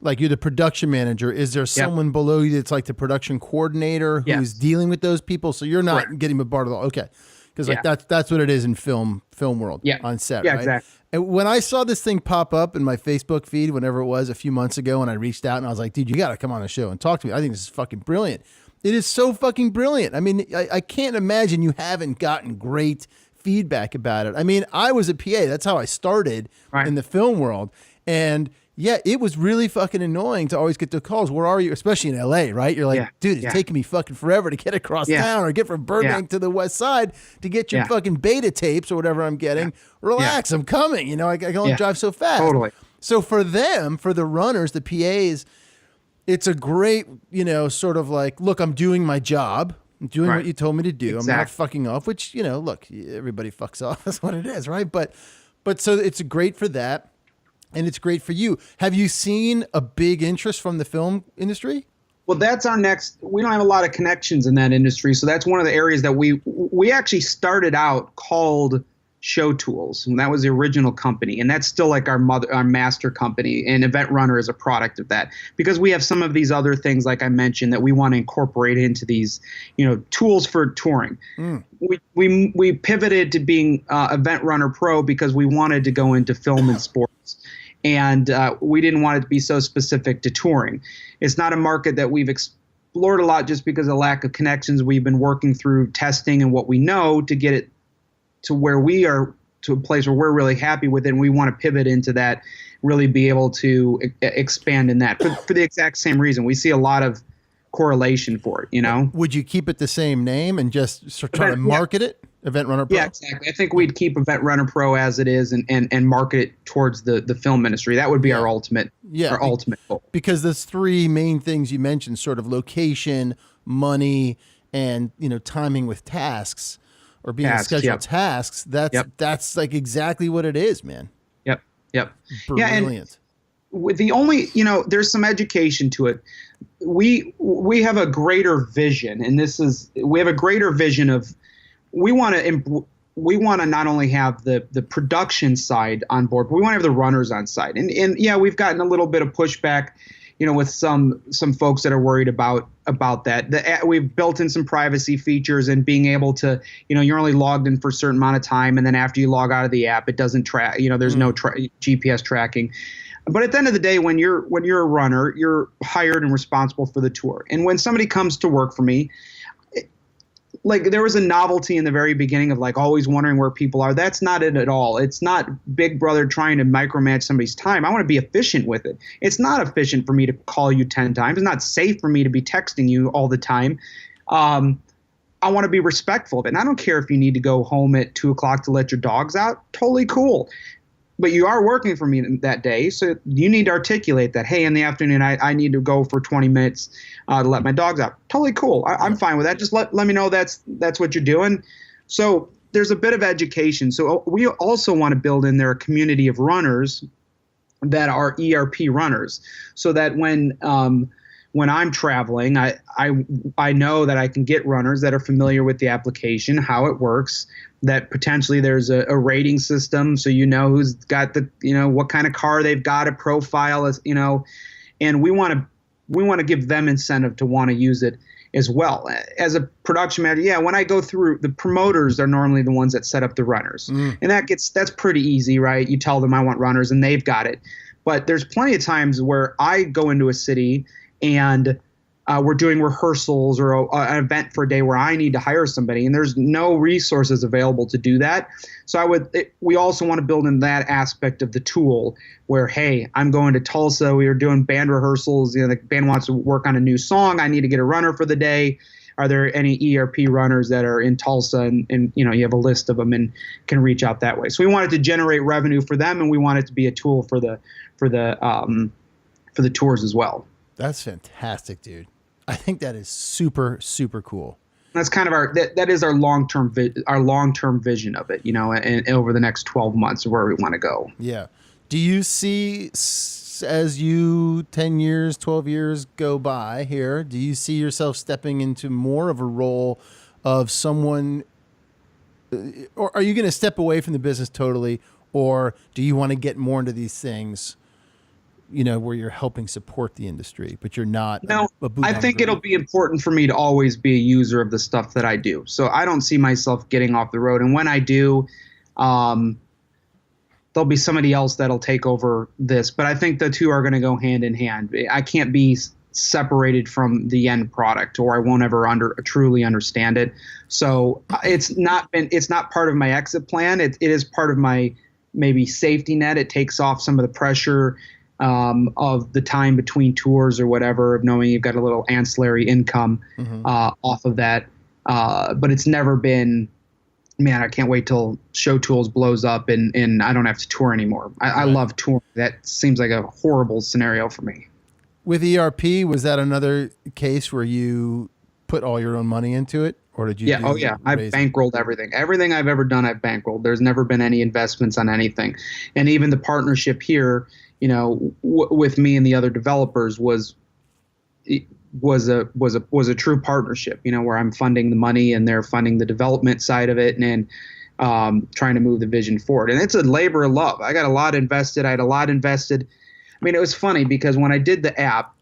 like you're the production manager, is there someone below you that's like the production coordinator who's dealing with those people? So you're not getting bombarded. Okay. Because that's what it is in film world on set, right? Exactly. And when I saw this thing pop up in my Facebook feed, whenever it was a few months ago, and I reached out and I was like, dude, you got to come on the show and talk to me. I think this is fucking brilliant. It is so fucking brilliant. I mean, I can't imagine you haven't gotten great feedback about it. I mean, I was a PA. That's how I started in the film world. And yeah, it was really fucking annoying to always get the calls. Where are you? Especially in LA, right? You're like, dude, it's taking me fucking forever to get across town or get from Burbank to the West Side to get your fucking beta tapes or whatever I'm getting. Relax, I'm coming. I can only drive so fast. Totally. So for them, for the runners, the PAs, it's a great, sort of like, look, I'm doing my job. I'm doing what you told me to do. Exactly. I'm not fucking off, which, look, everybody fucks off. That's what it is, right? But so it's great for that. And it's great for you. Have you seen a big interest from the film industry? Well, that's our next. We don't have a lot of connections in that industry, so that's one of the areas that we actually started out called Show Tools, and that was the original company, and that's still like our master company. And Event Runner is a product of that, because we have some of these other things, like I mentioned, that we want to incorporate into these, tools for touring. We pivoted to being Event Runner Pro because we wanted to go into film and sports. And we didn't want it to be so specific to touring. It's not a market that we've explored a lot just because of lack of connections. We've been working through testing and what we know to get it to where we are, to a place where we're really happy with it. And we want to pivot into that, really be able to expand in that for the exact same reason. We see a lot of correlation for it, Would you keep it the same name and just try to market it? Event Runner Pro? Yeah, exactly. I think we'd keep Event Runner Pro as it is and market it towards the film industry. That would be our ultimate goal. Because there's three main things you mentioned, sort of location, money, and timing with tasks or being scheduled tasks. That's like exactly what it is, man. Yep. Brilliant. With the only, there's some education to it. We have a greater vision, and we have a greater vision of, we want to not only have the production side on board, but we want to have the runners on side. And we've gotten a little bit of pushback, with some folks that are worried about that. We've built in some privacy features and being able to, you're only logged in for a certain amount of time, and then after you log out of the app, it doesn't track. There's no GPS tracking. But at the end of the day, when you're a runner, you're hired and responsible for the tour. And when somebody comes to work for me, like there was a novelty in the very beginning of like always wondering where people are. That's not it at all. It's not Big Brother trying to micromanage somebody's time. I want to be efficient with it. It's not efficient for me to call you 10 times. It's not safe for me to be texting you all the time. I want to be respectful of it. And I don't care if you need to go home at 2 o'clock to let your dogs out. Totally cool. But you are working for me that day, so you need to articulate that. Hey, in the afternoon, I need to go for 20 minutes to let my dogs out. Totally cool. I'm fine with that. Just let me know that's what you're doing. So there's a bit of education. So we also want to build in there a community of runners that are ERP runners, so that when I'm traveling, I know that I can get runners that are familiar with the application, how it works, that potentially there's a rating system, so who's got the what kind of car they've got, a profile, and we want to give them incentive to want to use it as well. As a production manager, when I go through, the promoters are normally the ones that set up the runners, and that's pretty easy, right? You tell them I want runners, and they've got it. But there's plenty of times where I go into a city and we're doing rehearsals or an event for a day where I need to hire somebody, and there's no resources available to do that. So we also want to build in that aspect of the tool where, hey, I'm going to Tulsa. We are doing band rehearsals. The band wants to work on a new song. I need to get a runner for the day. Are there any ERP runners that are in Tulsa? And you have a list of them and can reach out that way. So we want it to generate revenue for them, and we want it to be a tool for the tours as well. That's fantastic, dude. I think that is super, super cool. That's kind of that is our long-term vision of it, and over the next 12 months where we want to go. Yeah. Do you see, as you 10 years, 12 years go by here, do you see yourself stepping into more of a role of someone, or are you going to step away from the business totally, or do you want to get more into these things, where you're helping support the industry, but you're not? No, I think it'll be important for me to always be a user of the stuff that I do. So I don't see myself getting off the road. And when I do, there'll be somebody else that'll take over this. But I think the two are going to go hand in hand. I can't be separated from the end product, or I won't ever truly understand it. So it's not part of my exit plan. It is part of my maybe safety net. It takes off some of the pressure of the time between tours or whatever, of knowing you've got a little ancillary income off of that. But it's never been, man, I can't wait till Show Tools blows up and I don't have to tour anymore. I love touring. That seems like a horrible scenario for me. With ERP, was that another case where you put all your own money into it? Or did you? Yeah. Oh, yeah. I've bankrolled everything. Everything I've ever done, I've bankrolled. There's never been any investments on anything. And even the partnership here, with me and the other developers was a true partnership, where I'm funding the money and they're funding the development side of it and trying to move the vision forward. And it's a labor of love. I got a lot invested. I had a lot invested. I mean, it was funny because when I did the app,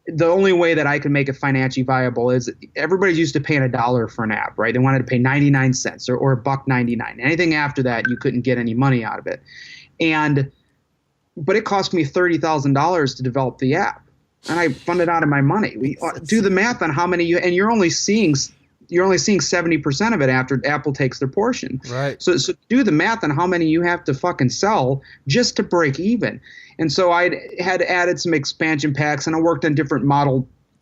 the only way that I could make it financially viable is everybody's used to paying $1 for an app, right? They wanted to pay 99 cents or $1.99. Anything after that, you couldn't get any money out of it. But it cost me $30,000 to develop the app, and I funded out of my money. We do the math on how many you're only seeing 70% of it after Apple takes their portion. Right. So do the math on how many you have to fucking sell just to break even. And so I had added some expansion packs, and I worked on different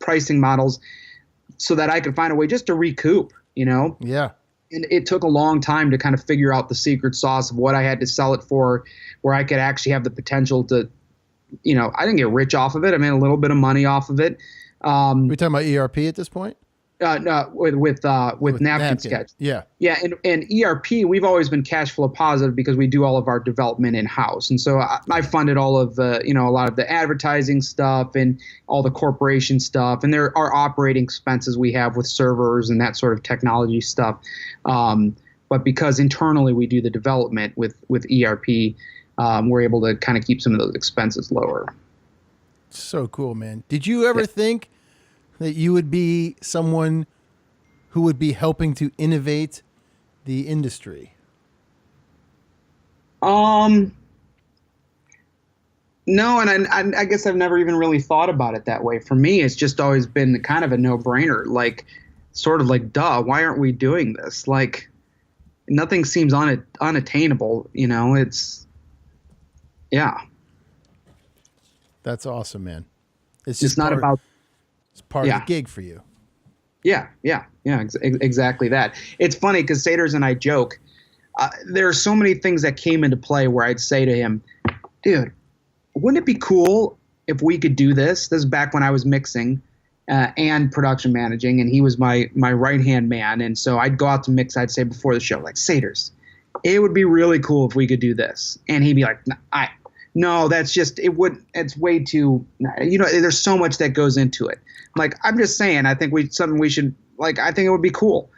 pricing models so that I could find a way just to recoup, Yeah. And it took a long time to kind of figure out the secret sauce of what I had to sell it for, where I could actually have the potential to, I didn't get rich off of it. I made a little bit of money off of it. We're talking about ERP at this point? No, with Napkin Sketch. Yeah. Yeah. And ERP, we've always been cash flow positive because we do all of our development in house. And so I funded all of a lot of the advertising stuff and all the corporation stuff. And there are operating expenses we have with servers and that sort of technology stuff. But because internally we do the development with ERP, we're able to kind of keep some of those expenses lower. So cool, man. Did you ever think that you would be someone who would be helping to innovate the industry? No, and I guess I've never even really thought about it that way. For me, it's just always been kind of a no-brainer, like sort of like, duh, why aren't we doing this? Like, nothing seems unattainable, you know, yeah. That's awesome, man. It's not about... It's part of the gig for you. Yeah, exactly that. It's funny because Saters and I joke. There are so many things that came into play where I'd say to him, dude, wouldn't it be cool if we could do this? This is back when I was mixing and production managing, and he was my right-hand man. And so I'd go out to mix, I'd say before the show, like, Saters, it would be really cool if we could do this. And he'd be like, no, that's just, it's way too, you know, there's so much that goes into it. Like, I'm just saying, I think I think it would be cool.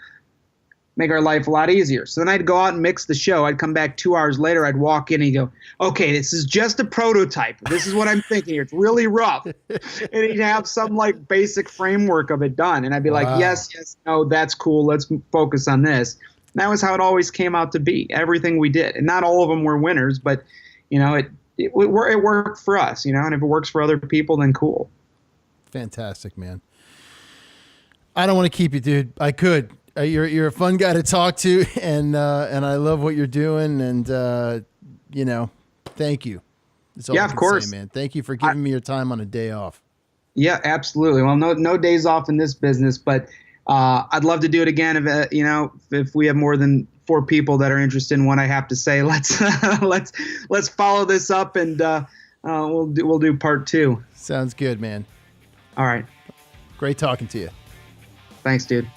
Make our life a lot easier. So then I'd go out and mix the show. I'd come back 2 hours later. I'd walk in and he'd go, okay, this is just a prototype. This is what I'm thinking here. It's really rough. And he'd have some like basic framework of it done. And I'd be like, yes, no, that's cool. Let's focus on this. And that was how it always came out to be. Everything we did. And not all of them were winners, but you know, it worked for us, you know, and if it works for other people, then cool. Fantastic, man. I don't want to keep you, dude. I could. You're a fun guy to talk to, and I love what you're doing, and you know, thank you. That's all I of can course, say, man. Thank you for giving me your time on a day off. Yeah, absolutely. Well, no days off in this business, but I'd love to do it again. If you know, if we have more than 4 people that are interested in what I have to say, let's follow this up, and we'll do part 2. Sounds good, man. All right. Great talking to you. Thanks, dude.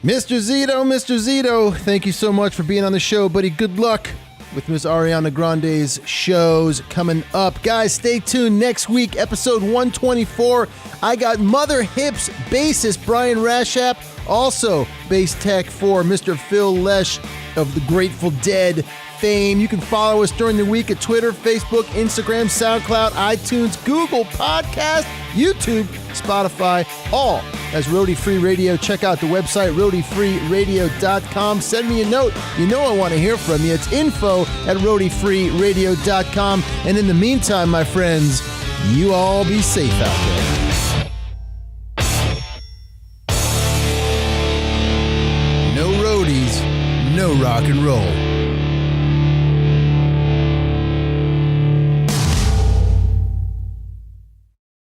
Mr. Zito, thank you so much for being on the show, buddy. Good luck with Miss Ariana Grande's shows coming up. Guys, stay tuned. Next week, episode 124, I got Mother Hips bassist Brian Rashap, also bass tech for Mr. Phil Lesh of the Grateful Dead fame. You can follow us during the week at Twitter, Facebook, Instagram, SoundCloud, iTunes, Google Podcast, YouTube, Spotify, all as Roadie Free Radio. Check out the website, roadiefreeradio.com. Send me a note. You know I want to hear from you. It's info@roadiefreeradio.com. And in the meantime, my friends, you all be safe out there. No roadies, no rock and roll.